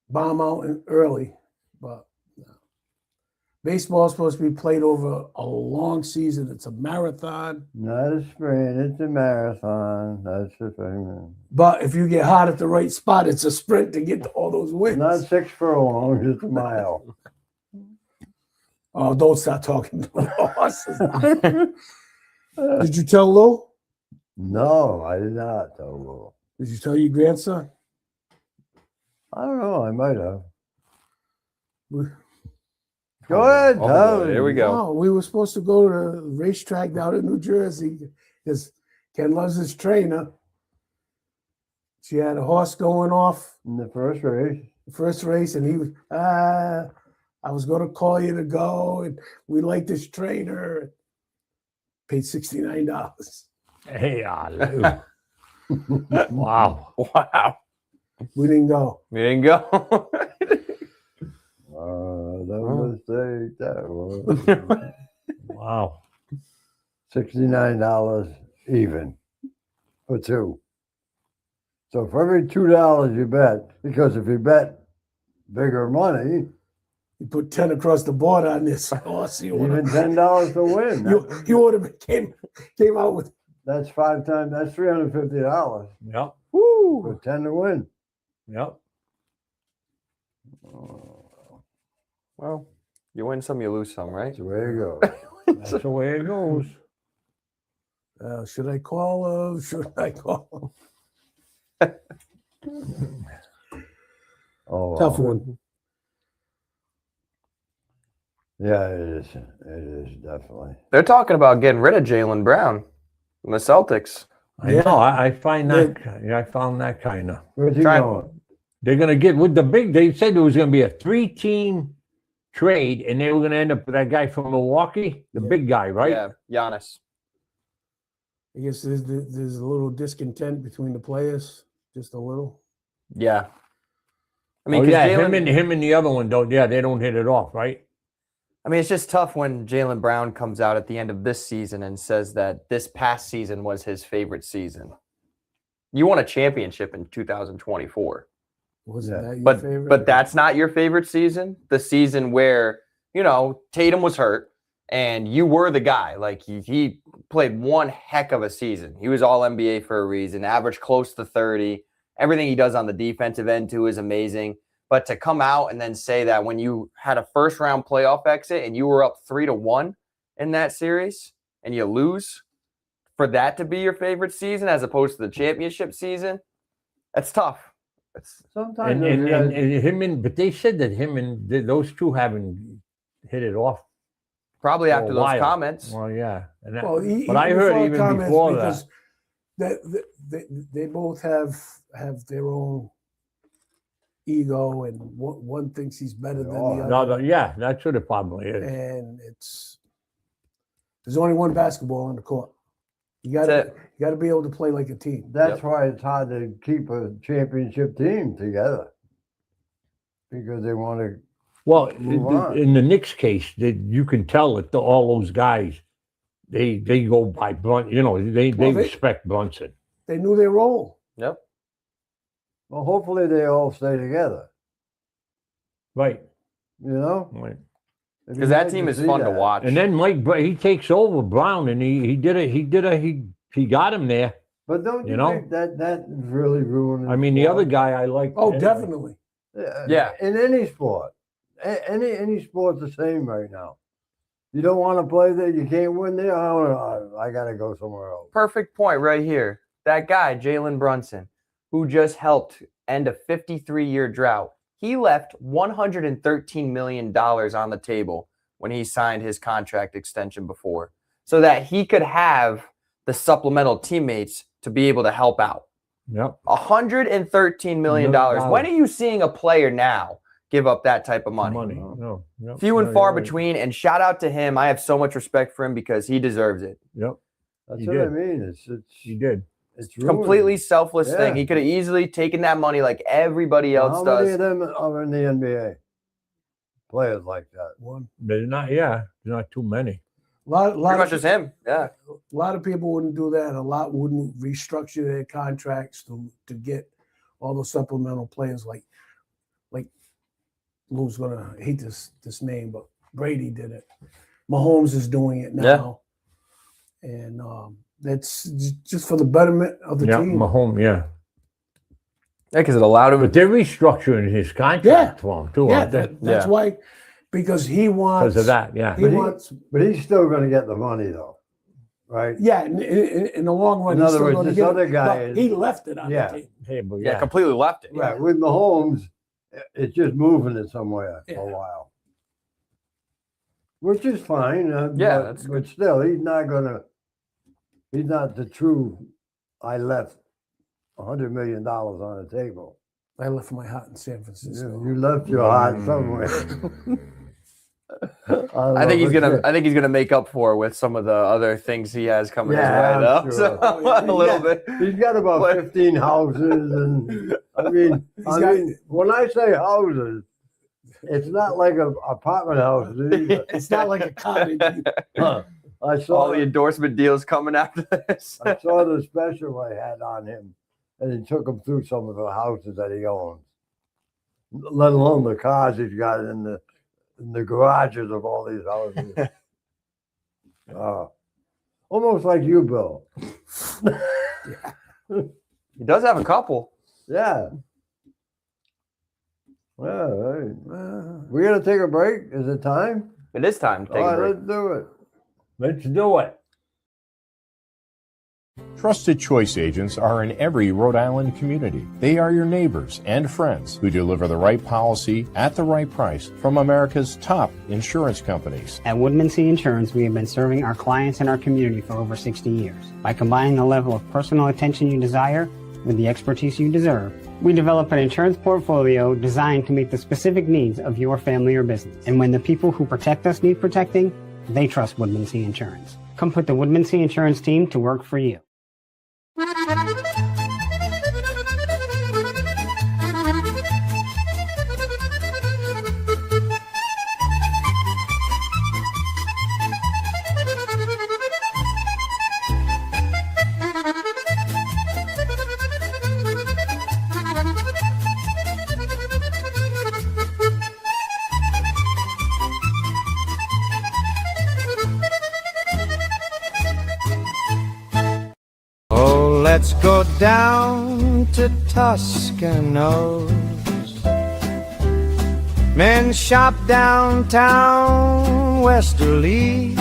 bomb out early, but baseball is supposed to be played over a long season. It's a marathon. Not a sprint, it's a marathon. That's the thing. But if you get hot at the right spot, it's a sprint to get to all those wins. Not 6 furlongs, it's a mile. Oh, don't start talking to the horses. Did you tell Lou? No, I did not tell Will. Did you tell your grandson? I don't know, I might have. We- Go ahead, Oh, tell boy, me. here we go. No, we were supposed to go to the racetrack down in New Jersey because Ken loves his trainer. She had a horse going off In the first race. the first race, and he was, I was going to call you to go, and we like this trainer. Paid $69. Hey, Lou. Wow. Wow. We didn't go. We didn't go. That mistake, that was. Wow. $69 even for 2. So for every $2 you bet, because if you bet bigger money, You put 10 across the board on this horse. even $10 to win. You would have came out with That's 5 times, that's $350 Yep. for 10 to win. Yep. Well, you win some, you lose some, right? That's the way it goes. That's the way it goes. Should I call? Should I call? Oh, Tough wow. one. Yeah, it is. It is definitely. They're talking about getting rid of Jalen Brown from the Celtics. I know. I find that. I found that kind of. Where's he Try- going? They're going to get with the big. They said there was going to be a 3-team trade, and they were going to end up with that guy from Milwaukee, the big guy, right? Yeah, Giannis. I guess there's a little discontent between the players, just a little. Yeah. I mean, Oh, 'cause yeah, Jalen- him and the other one don't. Yeah, they don't hit it off, right? I mean, it's just tough when Jalen Brown comes out at the end of this season and says that this past season was his favorite season. You won a championship in 2024. Wasn't that your But favorite? but that's not your favorite season. The season where, you know, Tatum was hurt and you were the guy. Like he played one heck of a season. He was all NBA for a reason, averaged close to 30. Everything he does on the defensive end too is amazing. But to come out and then say that when you had a first round playoff exit and you were up 3-1 in that series and you lose, for that to be your favorite season as opposed to the championship season, that's tough. Sometimes And those guys- him and but they said that him and those two haven't hit it off. Probably for a after those while. comments. Well, yeah. And that, Well, but I heard even comments before because they both have their own ego, and one thinks he's better than Oh, the no, other. yeah, that's what it probably is. And there's only one basketball on the court. You got That's to be able to play like a team. That's why it's hard to keep a championship team together, because they want to. Well, Move on. in the Knicks case, you can tell that all those guys, they go by Brunson. You know, they respect Brunson. They knew their role. Yep. Well, hopefully they all stay together. Right. You know, Right. It'd be Because that nice team is see fun to that. watch. And then he takes over Brown, and he got him there. But don't you, you know? think that is really ruining? I mean, the other guy I like. Oh, definitely. Yeah. In any sport, any sport's the same right now. You don't want to play there, you can't win there. I got to go somewhere else. Perfect point right here. That guy, Jalen Brunson, who just helped end a 53-year drought, he left $113 million on the table when he signed his contract extension before, so that he could have the supplemental teammates to be able to help out. Yep. $113 million. When are you seeing a player now give up that type of money? No. Yep. Few and No, far you're right. between, and shout out to him. I have so much respect for him because he deserves it. Yep. That's He what I did. mean. He did. It's Completely selfless Yeah. thing. He could have easily taken that money like everybody else How many does. of them are in the NBA? Players like that. One. There's not. Yeah. There's not too many. Pretty much just him. Yeah. A lot of people wouldn't do that. A lot wouldn't restructure their contracts to get all the supplemental players like Lou's gonna hate this name, but Brady did it. Mahomes is doing it now. And that's just for the betterment of the Yeah. team. Mahomes. Yeah. Yeah, because it allowed him But they're restructuring his contract Yeah. for him too. Yeah, aren't they? that's Yeah. why, because he wants Because of that. Yeah. He But he- wants, But he's still going to get the money, though, right? yeah. In the long run, In he's other still words, gonna this get it, other guy but is- he left it on Yeah. the table. Hey, but yeah, yeah. completely left it. Right. With Mahomes, it's just moving it somewhere Yeah. for a while, which is fine. Yeah, but, that's but still, he's not the true. I left $100 million on the table. I left my heart in San Francisco. You left your heart somewhere. I think he's gonna make up for it with some of the other things he has coming Yeah, his way, I'm though. sure. So, a little bit. He's got about But- 15 houses, and I mean, when I say houses, it's not like an apartment house. Either. It's not like a cottage. I saw All the endorsement deals coming after this. I saw the special I had on him, and he took him through some of the houses that he owns, let alone the cars he's got in the garages of all these houses. Almost like you, Bill. He does have a couple. Yeah. Well, we're gonna take a break. Is it time? It is time to take All a right, break. let's do it. Let's do it. Trusted Choice agents are in every Rhode Island community. They are your neighbors and friends who deliver the right policy at the right price from America's top insurance companies. At Woodmansee Insurance, we have been serving our clients and our community for over 60 years. By combining the level of personal attention you desire with the expertise you deserve, we develop an insurance portfolio designed to meet the specific needs of your family or business. And when the people who protect us need protecting, they trust Woodmansee Insurance. Come put the Woodmansee Insurance team to work for you. Oh, let's go down to Toscanos. Men shop downtown Westerly,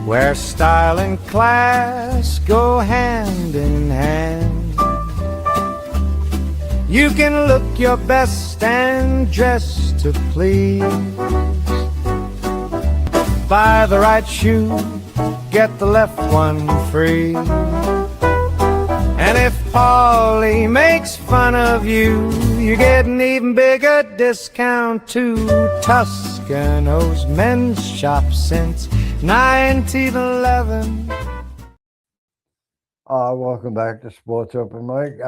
where style and class go hand in hand. You can look your best and dress to please. Buy the right shoe, get the left one free. And if Paulie makes fun of you, you get an even bigger discount too. Toscano's Men's Shop since 1911. Welcome back to Sports Open Mic.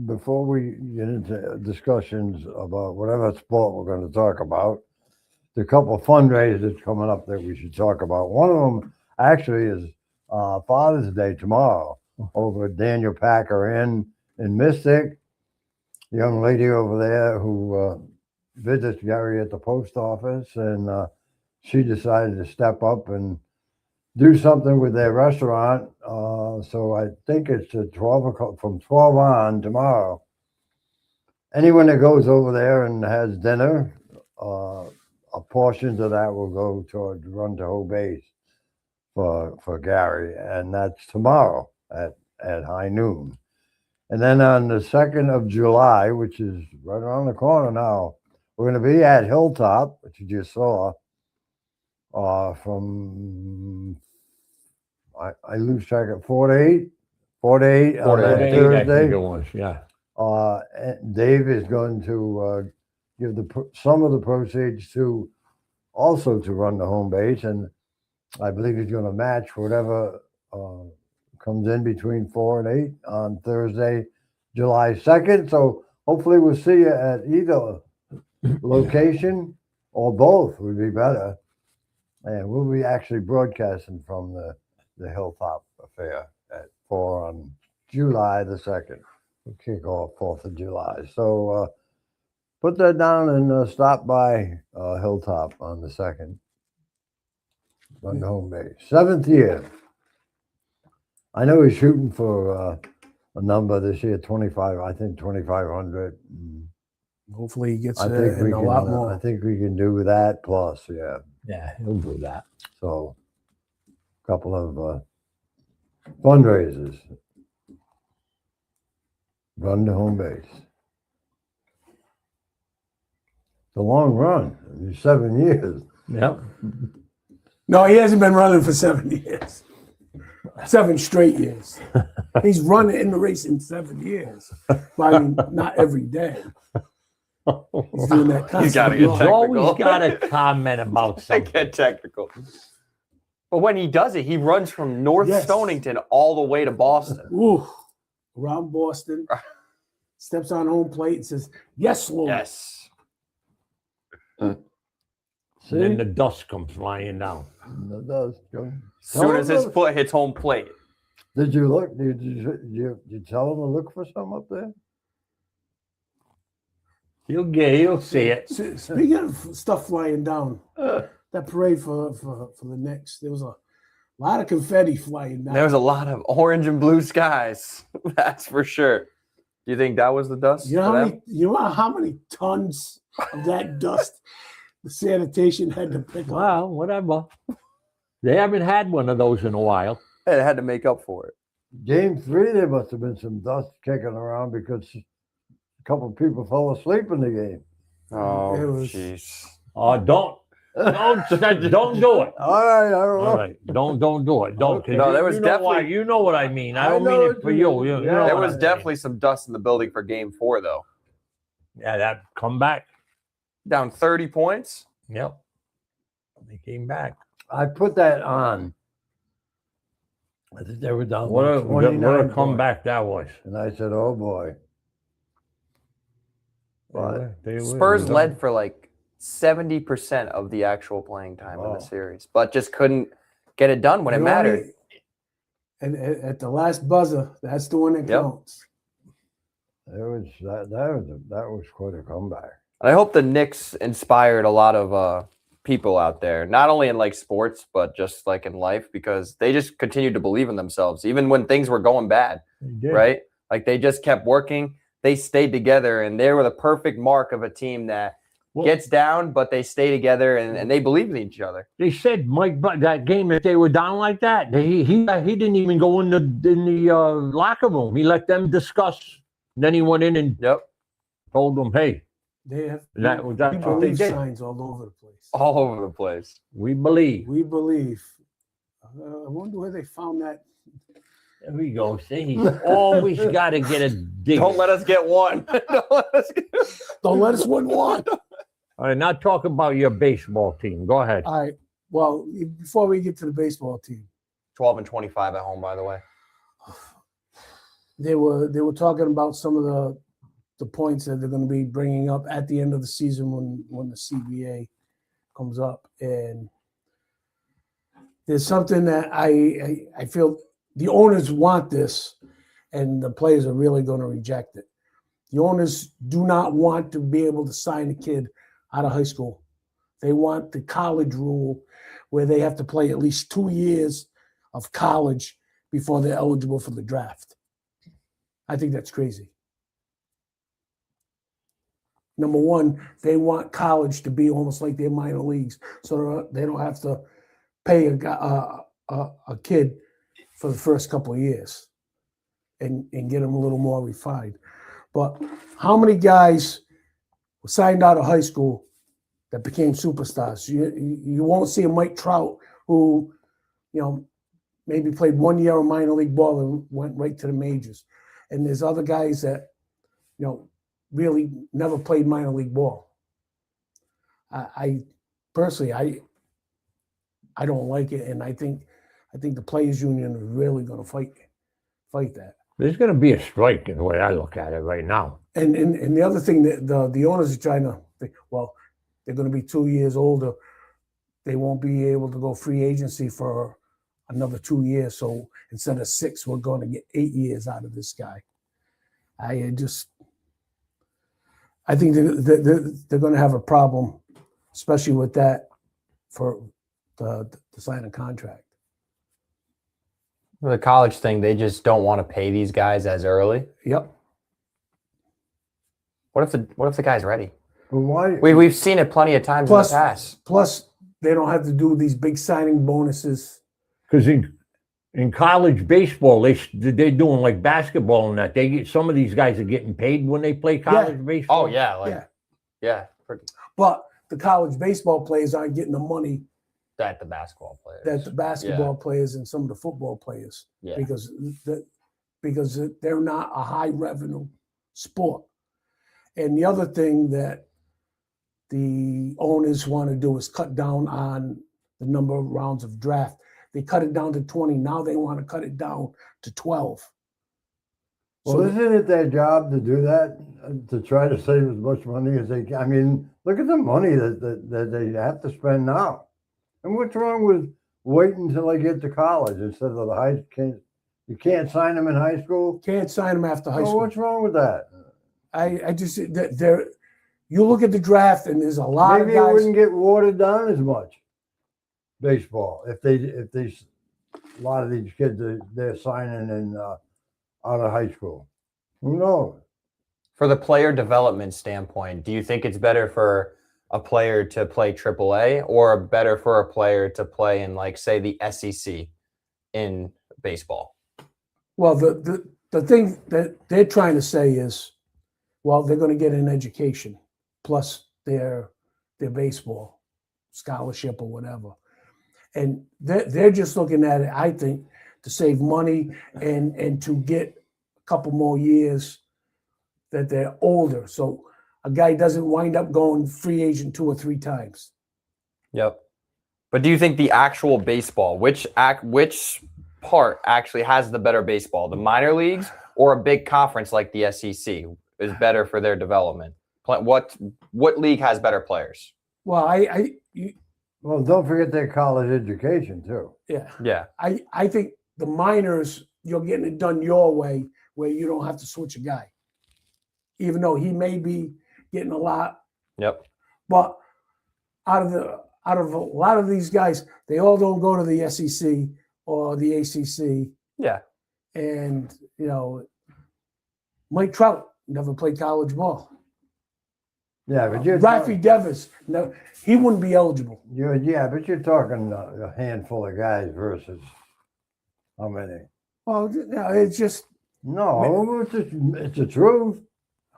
Before we get into discussions about whatever sport we're going to talk about, there's a couple of fundraisers coming up that we should talk about. One of them actually is Father's Day tomorrow over at Daniel Packer Inn in Mystic. Young lady over there who visits Gary at the post office, and she decided to step up and do something with their restaurant. So I think it's at 12 o'clock, from 12 on tomorrow. Anyone that goes over there and has dinner, a portion of that will go toward Run to Home Base for Gary, and that's tomorrow at high noon. And then on the 2nd of July, which is right around the corner now, we're going to be at Hilltop, which you just saw, from I lose track of 4 to 8 on that Thursday. Yeah. And Dave is going to give some of the proceeds to Run the Home Base, and I believe he's going to match whatever comes in between 4 and 8 on Thursday, July 2nd. So hopefully we'll see you at either location, or both would be better. And we'll be actually broadcasting from the Hilltop Affair at 4 on July the 2nd. We'll kick off 4th of July. So put that down and stop by Hilltop on the 2nd. Run the Home Base. 7th year. I know he's shooting for a number this year, 25, I think 2,500. Hopefully he gets I it think and a lot more. I think we can do that plus, yeah. Yeah, he'll do that. So, a couple of fundraisers. Run to Home Base. It's a long run. 7 years. Yep. No, he hasn't been running for 7 years. 7 straight years. He's running in the race in 7 years. But I mean, not every day. He's doing that You gotta constant get run. He's always got to comment about I something. get technical. But when he does it, he runs from North Yes. Stonington all the way to Boston. Ooh, around Boston, steps on home plate and says, "Yes, Lord." Yes. And then the dust comes flying down. It does. As soon as his foot hits home plate. Did you look? Did you tell him to look for some up there? He'll see it. Speaking of stuff flying down, that parade for the Knicks, there was a lot of confetti flying down. There was a lot of orange and blue skies. That's for sure. Do you think that was the dust? You know, for them? you know how many tons of that dust the sanitation had to pick up? Well, whatever. They haven't had one of those in a while. It had to make up for it. Game 3, there must have been some dust kicking around because a couple of people fell asleep in the game. Oh, It was- jeez. Don't do it. All right, I don't know. All right, don't do it. Don't. 'cause No, you- there was you know why- definitely- You know what I mean. I I don't know mean what it for you you. mean. You Yeah. know There what was I mean. definitely some dust in the building for game 4, though. Yeah, that come back. Down 30 points. Yep. They came back. I put that on. I think they were down What by a 29 points. comeback that was. And I said, oh boy. But They were- Spurs they led for like 70% of the actual playing time in Wow. the series, but just couldn't get it done when it You mattered. only- And at the last buzzer, that's the one that Yep. counts. it was that was quite a comeback. And I hope the Knicks inspired a lot of people out there, not only in like sports, but just like in life, because they just continued to believe in themselves, even when things were going bad, did. right? Like they just kept working. They stayed together, and they were the perfect mark of a team that Well- gets down, but they stay together and they believe in each other. They said Mike, but that game that they were down like that, he didn't even go in the locker room. He let them discuss. Then he went in and Yep. told them, "Hey, They have that's we what they believe did. signs all over the place. All over the place. We believe." We believe. I wonder where they found that. There we go. See, he's always got to get a dig. Don't let us get one. Don't let us get... Don't let us win one. All right, now talk about your baseball team. Go ahead. All right. Well, before we get to the baseball team, 12 and 25 at home, by the way. they were talking about some of the points that they're going to be bringing up at the end of the season when the CBA comes up, and there's something that I feel the owners want this, and the players are really going to reject it. The owners do not want to be able to sign a kid out of high school. They want the college rule where they have to play at least 2 years of college before they're eligible for the draft. I think that's crazy. Number one, they want college to be almost like their minor leagues, so they don't have to pay a kid for the first couple of years and get them a little more refined. But how many guys were signed out of high school that became superstars? You won't see a Mike Trout who, maybe played 1 year of minor league ball and went right to the majors. And there's other guys that, really never played minor league ball. I personally, I don't like it, and I think the players' union is really going to fight that. There's going to be a strike in the way I look at it right now. And the other thing that the owners are trying to think, well, they're going to be 2 years older. They won't be able to go free agency for another 2 years. So instead of 6, we're going to get 8 years out of this guy. I think they're going to have a problem, especially with that, for the sign a contract. The college thing, they just don't want to pay these guys as early. Yep. What if the guy's ready? But why? We've seen it plenty of times Plus- in the past. Plus, they don't have to do these big signing bonuses. Because in college baseball, they're doing like basketball and that. Some of these guys are getting paid when they play college baseball. Oh yeah, yeah. But the college baseball players aren't getting the money That the basketball players. that the basketball players and some of the football players, Yeah. because they're not a high revenue sport. And the other thing that the owners want to do is cut down on the number of rounds of draft. They cut it down to 20. Now they want to cut it down to 12. Well, So- isn't it their job to do that, to try to save as much money as they can? I mean, look at the money that they have to spend now. And what's wrong with waiting until they get to college instead of the high? You can't sign them in high school. Can't sign them after high Well, school. what's wrong with that? I just there. You look at the draft, and there's a lot Maybe of it guys. wouldn't get watered down as much. Baseball, if these a lot of these kids they're signing in out of high school, who knows? For the player development standpoint, do you think it's better for a player to play AAA or better for a player to play in, like, say, the SEC in baseball? Well, the thing that they're trying to say is, well, they're going to get an education plus their baseball scholarship or whatever, and they're just looking at it, I think, to save money and to get a couple more years that they're older, so a guy doesn't wind up going free agent 2 or 3 times. Yep. But do you think the actual baseball, which part actually has the better baseball, the minor leagues or a big conference like the SEC is better for their development? What league has better players? Well, Well, don't forget their college education too. Yeah. I think the minors, you're getting it done your way, where you don't have to switch a guy, even though he may be getting a lot. Yep. But out of a lot of these guys, they all don't go to the SEC or the ACC. Yeah. And Mike Trout never played college ball. Yeah, but you're Rafi Devers, no, he wouldn't be eligible. but you're talking a handful of guys versus how many? Well, it's just No, it's the truth.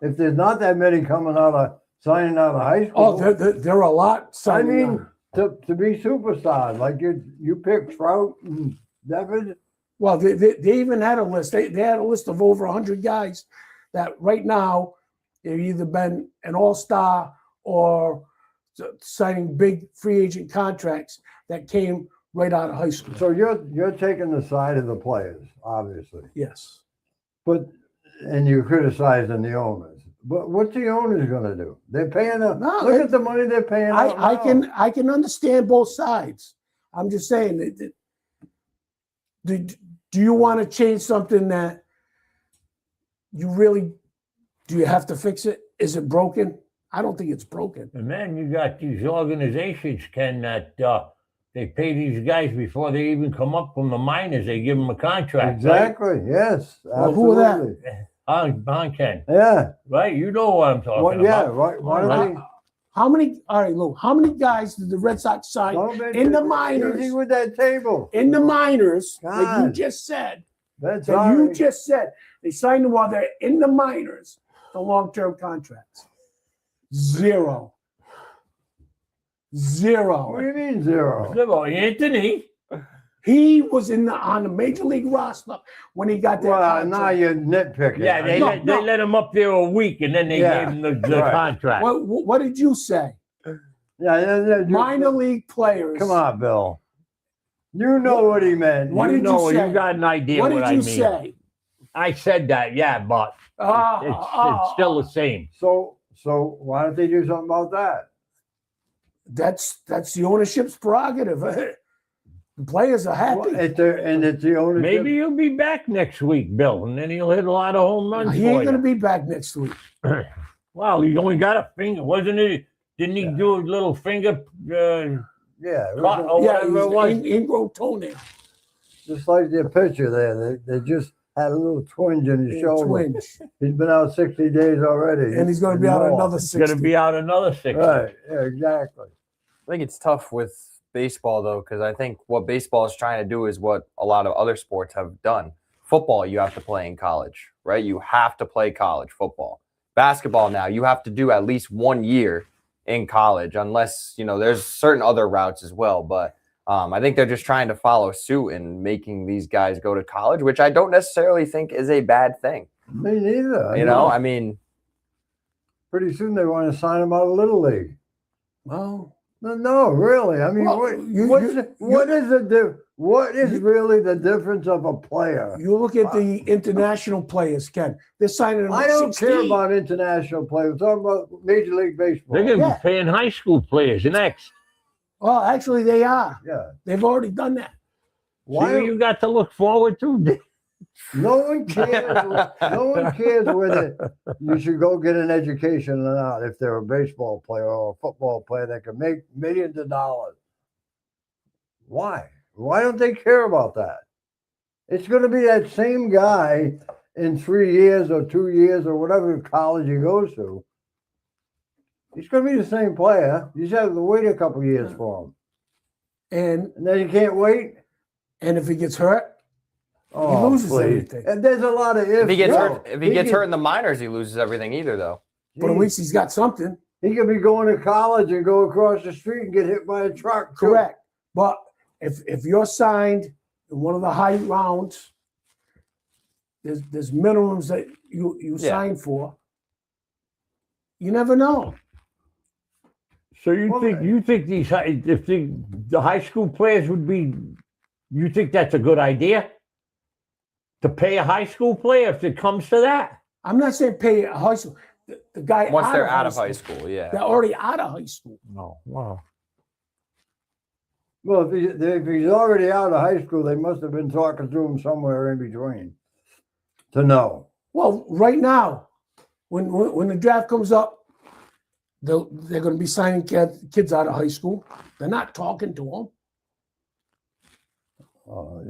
If there's not that many signing out of high school, there are a lot. I signing mean, on. to be superstars, like you pick Trout and Devers. Well, they even had a list. They had a list of over 100 guys that right now they've either been an all-star or signing big free agent contracts that came right out of high school. So you're taking the side of the players, obviously, Yes. and you're criticizing the owners. But what's the owners going to do? They're paying look at the money they're paying. I can understand both sides. I'm just saying that. Do you want to change something that you really do? You have to fix it? Is it broken? I don't think it's broken. And then you got these organizations, Ken, that they pay these guys before they even come up from the minors. They give them a contract. Exactly. Right? Yes. Well, who are that? Ken. Yeah. Right. You know what I'm talking yeah. about. Right. Why don't they? How many? All right, Lou. How many guys did the Red Sox sign in the minors? Easy with that table. In the minors, like you God. just said. That's That all you right. just said. They signed them while they're in the minors, the long-term contracts. Zero. What do you mean zero? Well, Anthony. He was on the major league roster when he got that Well, contract. now you're nitpicking. Yeah, they let him up there a week, and then they Yeah. gave him the Right. contract. What did you say? Yeah. Minor league players. Come on, Bill. You know what he meant. What you did you know, say? you got an idea What what, did I you mean. say? I said that, yeah, but it's still the same. So why don't they do something about that? That's the ownership's prerogative. The players are happy. Well, it's the ownership. Maybe he'll be back next week, Bill, and then he'll hit a lot of home runs He for ain't you. going to be back next week. Well, he only got a finger, wasn't it? Didn't he do a little finger? Yeah, Or Yeah, whatever it was. he's ingrown toenail. just like their picture there. They just had a little twinge in his shoulder. Twinge. He's been out 60 days already. And he's going to be out More. another He's 60. going to be out another 6. Right. Yeah, exactly. I think it's tough with baseball, though, because I think what baseball is trying to do is what a lot of other sports have done. Football, you have to play in college, right? You have to play college football. Basketball now, you have to do at least 1 year in college, unless, there's certain other routes as well. But I think they're just trying to follow suit and making these guys go to college, which I don't necessarily think is a bad thing. Me neither. I mean, pretty soon they want to sign him out of Little League. Well, No, really. I mean, Well, what is really the difference of a player? you look at the international players, Ken. They're signing them I at don't 16. care about international players. I'm talking about Major League Baseball. They're going to Yeah. be paying high school players next. Well, actually, they are. Yeah. They've already done that. See what you got to look forward to? No one cares. No one cares whether you should go get an education or not. If they're a baseball player or a football player that can make millions of dollars, why? Why don't they care about that? It's going to be that same guy in 3 years or 2 years or whatever college he goes to. He's going to be the same player. You just have to wait a couple of years for him, And and then you can't wait. if he gets hurt, Oh, loses please. everything. And there's a lot of ifs. If he gets Joe. hurt, if he gets hurt in the minors, he loses everything either, though. But at least he's got something. He could be going to college and go across the street and get hit by a truck. too. Correct. But if you're signed in one of the high rounds, there's minimums that you Yeah. sign for. You never know. So you Well, think these if the high school players would be? You think that's a good idea? To pay a high school player if it comes to that? I'm not saying pay a high school. The guy Once they're out of high school, yeah. they're already out of high school. No. Wow. Well, if he's already out of high school, they must have been talking to him somewhere in between to know. Well, right now, when the draft comes up, they're going to be signing kids out of high school. They're not talking to them. Oh,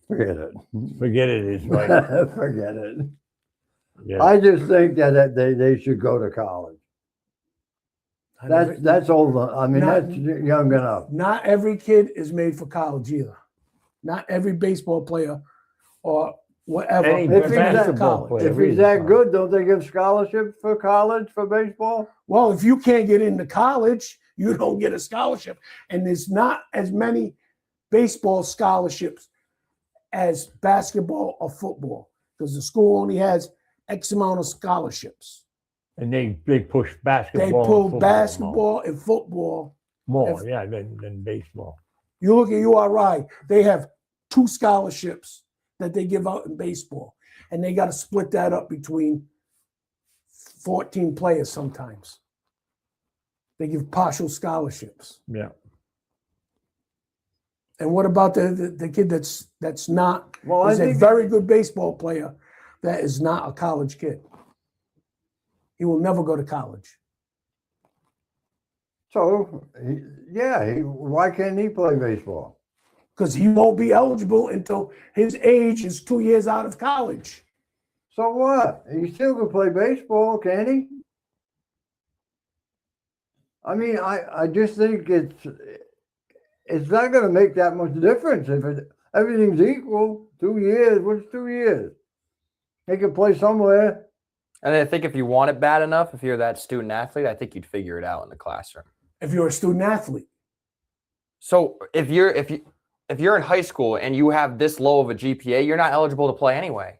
forget it. Forget it is right. Forget it. Yeah. I just think that they should go to college. That's old. I mean, Not- that's young enough. Not every kid is made for college either. Not every baseball player or whatever. Any If he's that- basketball college. player. If he's is that fine. good, don't they give scholarships for college for baseball? Well, if you can't get into college, you don't get a scholarship. And there's not as many baseball scholarships as basketball or football because the school only has X amount of scholarships. And they push basketball. They and pull football basketball and football. more, if- yeah, than baseball. You look at URI, they have 2 scholarships that they give out in baseball. And they got to split that up between 14 players sometimes. They give partial scholarships. Yeah. And what about the kid that's not, Well, I is a think very good baseball player that is not a college kid? He will never go to college. so. Why can't he play baseball? Because he won't be eligible until his age is 2 years out of college. So what? He still can play baseball, can he? I mean, I just think it's not going to make that much difference if everything's equal. 2 years, what's 2 years? He can play somewhere. And I think if you want it bad enough, if you're that student athlete, I think you'd figure it out in the classroom. If you're a student athlete. So if you're in high school and you have this low of a GPA, you're not eligible to play anyway,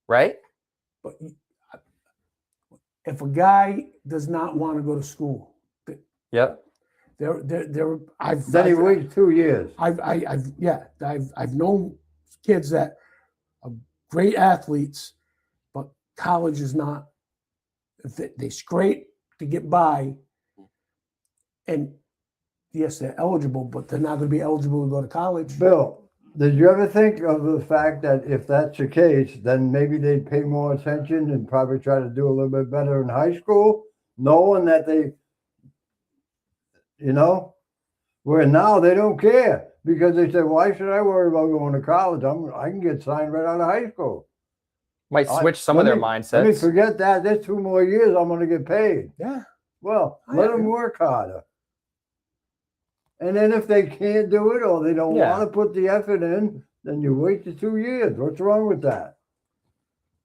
right? But if a guy does not want to go to school, Yep. Then he waits 2 years. I've known kids that are great athletes, but college is not. They scrape to get by, and yes, they're eligible, but they're not going to be eligible to go to college. Bill, did you ever think of the fact that if that's the case, then maybe they'd pay more attention and probably try to do a little bit better in high school, knowing that they, where now they don't care because they say, why should I worry about going to college? I can get signed right out of high school. Might switch some of their Let me mindsets. forget that. There's 2 more years I'm going to get paid. Yeah. Well, I let them agree. work harder. And then if they can't do it or they don't Yeah. want to put the effort in, then you wait the 2 years. What's wrong with that?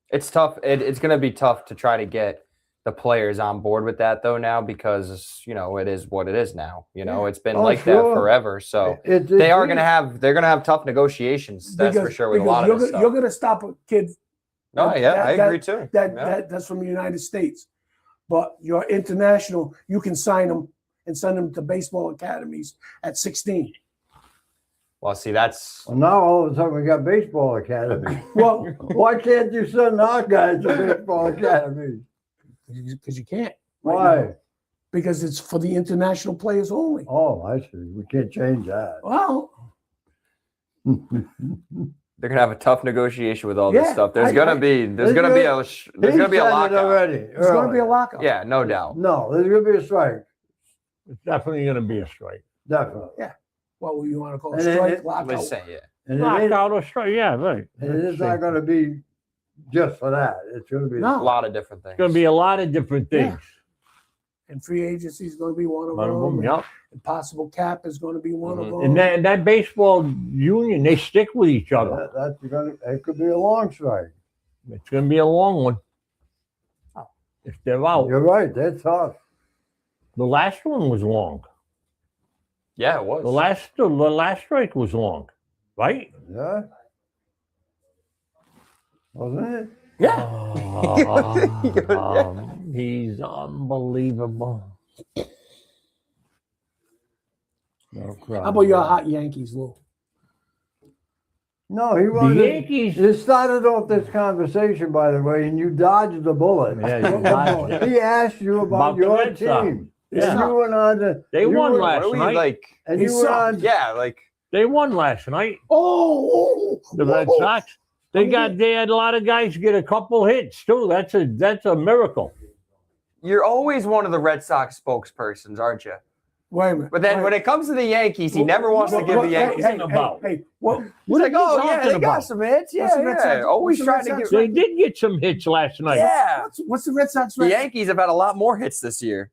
It's tough. It's going to be tough to try to get the players on board with that though now because it is what it is now. It's been Oh, like sure. that forever. So It- they're it's- going to have tough negotiations. That's for sure with a lot of this you're stuff. going to stop a kid. No, yeah, I that- agree too. That's from the United States, but you're international. You can sign them and send them to baseball academies at 16. Well, see, that's Well, now all of a sudden we got baseball academy. Well, Why can't you send our guys to baseball academy? because you can't. Why? now. Because it's for the international players only. Oh, I see. We can't change that. Well, they're gonna have a tough negotiation with all this Yeah, stuff. There's I- gonna I- be There's a He lockout. said it already. it's going to be a lockout. Yeah, no doubt. No, there's going to be a strike. It's definitely going to be a strike. Definitely. What would you want to call And it? then Strike, it- lockout? Let's say, yeah. And it ain't- Lockout or strike, yeah, right. and it's not going to be just for that. It's going to be. No. A lot of different things. It's going to be a lot of different Yeah. things. And free agency is going to be one of One of them, them. yep. The possible cap is going to be one of them. And that baseball union, they stick with each other. It could be a long strike. It's going to be a long one. If they're out. You're right. They're tough. The last one was long. Yeah, it was. The last strike was long, right? Yeah. Wasn't it? He's unbelievable. How about your hot Yankees, Lou? No, he The wasn't. Yankees. You started off this conversation, by the way, and you dodged the bullet. Yeah, you dodged it. He asked you about the your Red Sox. team. Yeah. And you went on to. They you won went- last What are we night. like? And He you went on. Yeah, like They won last night. Oh, The Red Sox. They had a lot of guys get a couple hits too. That's a miracle. you're always one of the Red Sox spokespersons, aren't you? Wait a minute. But then when it comes to the Yankees, he never wants to give the Yankees. Hey, about? What? He's like, oh yeah, talking they got about? some hits. Yeah, What's the Red yeah. Sox- Always what's the Red trying to Sox get. They did get some hits last night. Yeah, What's the Red Sox the record? Yankees have had a lot more hits this year.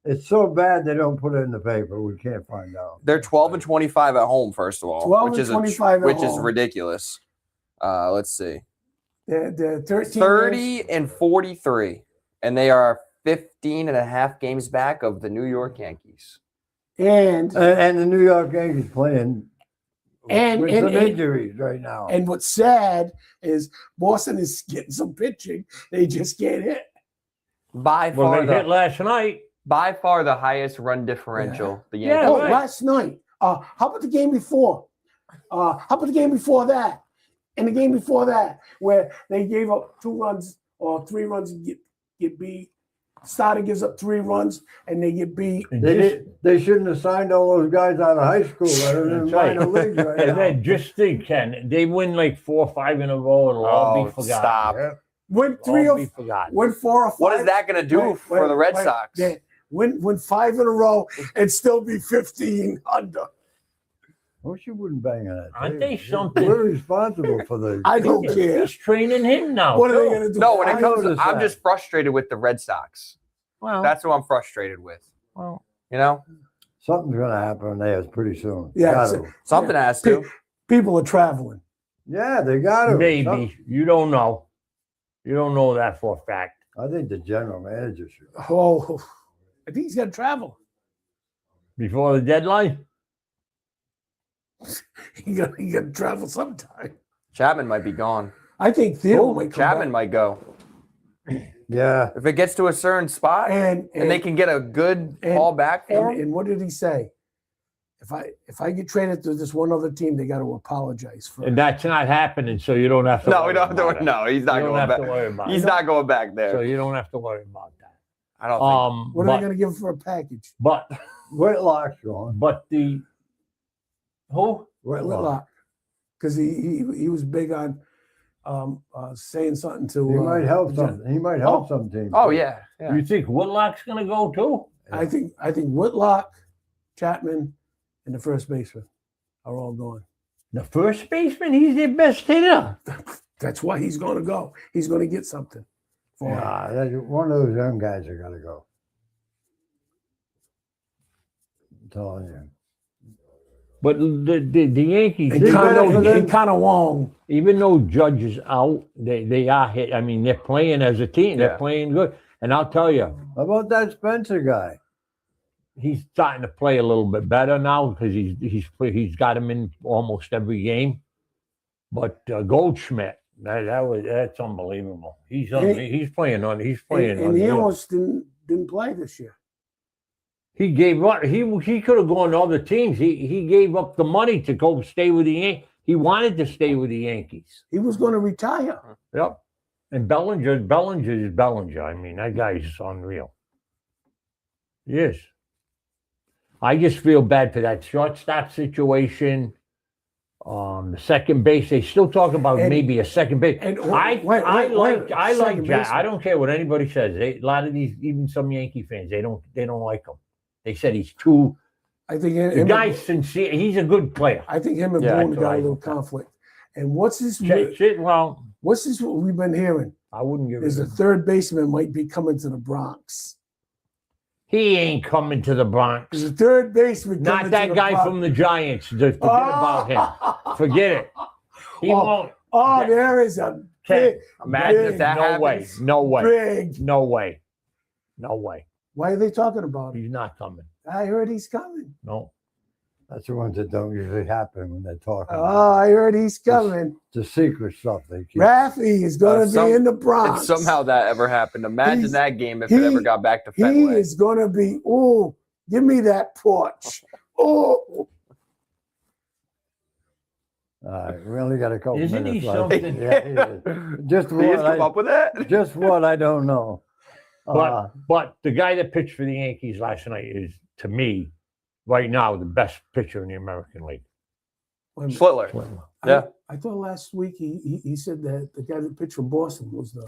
It's so bad they don't put it in the paper. We can't find out. They're 12-25 at home, first of all, 12 which and is 25 at which is home. ridiculous. Let's see, They're 13 30-43, and they are 15 and a half games back of the New York Yankees. and And the New York Yankees playing And- with and- some and- injuries right now. and what's sad is Boston is getting some pitching. They just can't hit. By Well, far, they hit last night. the highest run differential. The Yeah, Yankees. Oh, right. last night. How about the game before? How about the game before that? And the game before that, where they gave up 2 runs or 3 runs and get beat. Starter gives up 3 runs and they get beat. And They shouldn't have signed all those guys out of high school. They're in That's right. minor leagues right And now. then just think, Ken, they win like 4 or 5 in a row, and it'll all Oh, be forgotten. stop. Yeah. Win It'll 3 all or be forgotten. win 4 or 5. What is that going to do Wait, for the Red wait, Sox? yeah. Win 5 in a row and still be 15 under. I wish you wouldn't bang on that. Aren't table. they something? We're responsible for the. I don't care. He's training him now. What are they too. going to do? No, when I it comes, noticed I'm that. just frustrated with the Red Sox. Well, That's who I'm frustrated with. well, You know, Something's going to happen there pretty soon. Yeah, Gotta. it's- something has to. People are traveling. Yeah, they got to. maybe. You don't know. You don't know that for a fact. I think the general manager should. Oh, I think he's got to travel. Before the deadline? He got to travel sometime. Chapman might be gone. I think Theo might come Chapman back. might go Yeah. if it gets to a certain spot, And they can get a good and- call back for him. and what did he say? If I get traded to this one other team, they got to apologize for. And that's not happening, so you don't have to. No, worry we don't have about to. it. No, he's not You don't going have back. to worry about He's it. not going back So there. you don't have to worry about that. I don't think. What are But, they going to give him for a package? but Whitlock's gone. the who? Whitlock, because he was big on saying something to. He might help the some. He might help some teams. Oh yeah, yeah. You think Whitlock's gonna go too? I think Whitlock, Chapman, and the first baseman are all gone. The first baseman, he's their best hitter. That's why he's going to go. He's going to get something. For him. Nah, one of those young guys are going to go. I'm telling you. But the Yankees, And kind of Wong. even though Judge is out, they are hit. I mean, they're playing as a team. They're Yeah. playing good. And I'll tell you, How about that Spencer guy? he's starting to play a little bit better now because he's got him in almost every game. But Goldschmidt, that's unbelievable. He's playing on. He's playing on. And he almost didn't play this year. He gave up. He could have gone to other teams. He gave up the money to go stay with the Yankees. He wanted to stay with the Yankees. He was going to retire. Yep. And Bellinger is Bellinger. I mean, that guy's unreal. He is. I just feel bad for that shortstop situation. The second base, they still talk about And- maybe a second base. and I wait, like second Jack. baseman. I don't care what anybody says. A lot of these, even some Yankee fans, they don't like him. They said he's too. I think The him, guy's sincere. He's a good player. I think him and Yeah, Boone that's got what a I little think. conflict. And what's this? Well, What's this? What we've been hearing I wouldn't give is it. the third baseman might be coming to the Bronx. He ain't coming to the Bronx. There's a third baseman. Not coming that to the guy Bronx. from the Giants. Just forget about him. Forget it. He won't. Oh, there is a big, Imagine if big, that No way. happens. No way. big. No way. No way. Why are they talking about him? He's not coming. I heard he's coming. No. That's the ones that don't usually happen when they're talking. Oh, I heard he's coming. The secret stuff they keep. Raffy is going to be in the If Bronx. somehow that ever happened, imagine He's- that game if it ever got back to He Fenway. is going to be, oh, give me that porch. Oh, All right, we only got a couple Isn't he minutes left. something? Yeah, he is. Just Did he what just come I, up with that? just what I don't know. But the guy that pitched for the Yankees last night is, to me, right now, the best pitcher in the American League. wait a minute. Schlittler. Yeah. I thought last week he said that the guy that pitched for Boston was the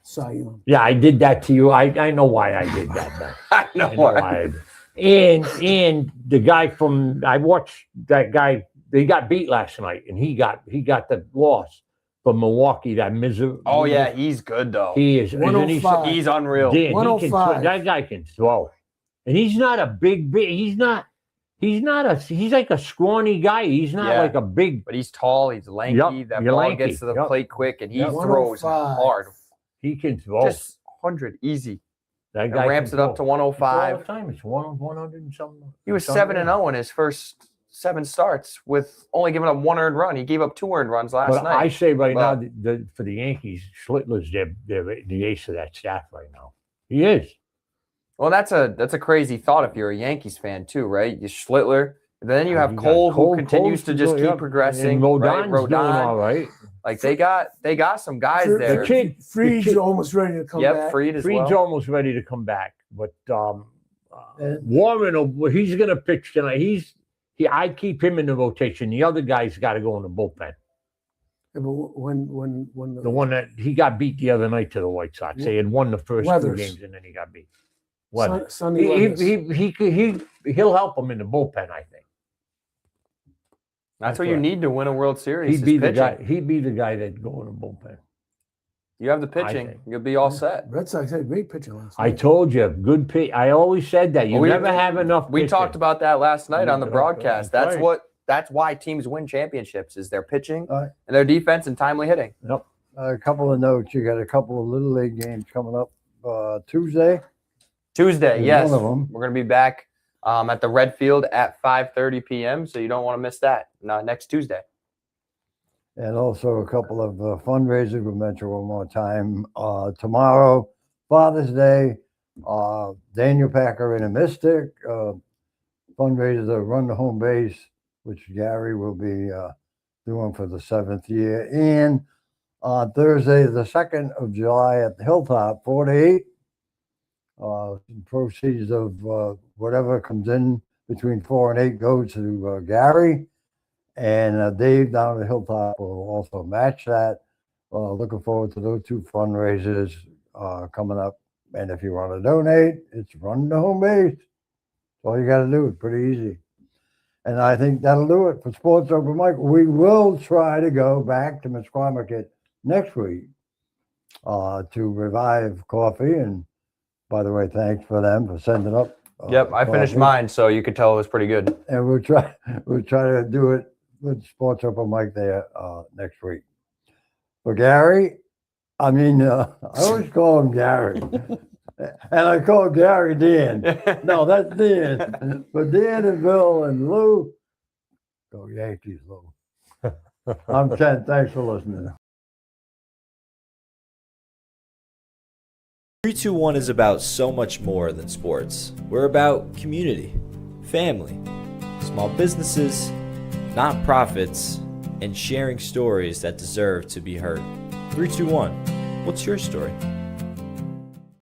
Cy Young. Yeah, I did that to you. I know why I did that. Man. I know I know why. why I did. And the guy from I watched that guy. They got beat last night, and he got the loss from Milwaukee. That miserable. Oh yeah, he's good though. he is. Isn't he? 105. He's unreal. Dan, he can 105. throw, that guy can throw, and he's not a big. He's not. He's like a scrawny guy. He's not Yeah. like a big. But he's tall, he's lanky. Yup, That you're ball lanky. gets to the Yup. plate quick, and he Yup. throws 105. hard. He can throw. Just 100 easy. that And guy ramps can it up to throw. All the 105. time. It's 100 and something. He was something. 7-0 in his first 7 starts with only giving up 1 earned run. He gave up 2 earned runs last But night. I say right Well- now, for the Yankees, Schlittler's they're the ace of that staff right now. He is. Well, that's a crazy thought if you're a Yankees fan too, right? You Schlittler, and then you have got Cole, who Cole- continues Cole's to just doing- keep yep. progressing. And Rodon's right? doing all right. Like they got some guys Fre- there. The kid, Freed's the kid- almost ready to come Yep, back. Freed as Freed's well. almost ready to come back, but And- Warren, he's going to pitch tonight. I keep him in the rotation. The other guy's got to go in the bullpen. Yeah, but when The one that he got beat the other night to the White Sox. They had won the first Weathers. 2 games and then he got beat. Weathers. Sonny Weathers. He'll help him in the bullpen, I think. That's what you need to win a World Series. He'd be is the pitching. guy. He'd be the guy that go in the bullpen. You have the pitching. think. You'll be all set. Red Sox had great pitching last I night. told you, good pitch. I always said that. You Well, we- never have enough. We pitching. talked about that last night on the Yeah, broadcast. that's right. That's why teams win championships is their pitching All right. and their defense and timely hitting. Yep. A couple of notes. You got a couple of Little League games coming up Tuesday. Tuesday, Is yes. one of 'em. We're going to be back at the Red Field at 5:30 p.m. So you don't want to miss that next Tuesday. And also a couple of fundraisers. We'll mention one more time. Tomorrow, Father's Day, Daniel Packer and a Mystic fundraiser to Run the Home Base, which Gary will be doing for the 7th year. And Thursday, the 2nd of July at the Hilltop, 4 to 8. Proceeds of whatever comes in between 4 and 8 go to Gary. And Dave down at the Hilltop will also match that. Looking forward to those 2 fundraisers coming up. And if you want to donate, it's Run the Home Base. That's all you got to do. It's pretty easy. And I think that'll do it for Sports Open Mic. We will try to go back to Misquamicut next week to revive coffee. And by the way, thanks for them for sending up. Yep, I finished coffee. mine, so you could tell it was pretty good. And we'll try to do it with Sports Open Mic there next week. For Gary, I always call him Gary. And I call Gary Dan. No, that's Dan. But Dan and Bill and Lou, go Yankees, Lou. I'm Ken. Thanks for listening. 321 is about so much more than sports. We're about community, family, small businesses, nonprofits, and sharing stories that deserve to be heard. 321, what's your story?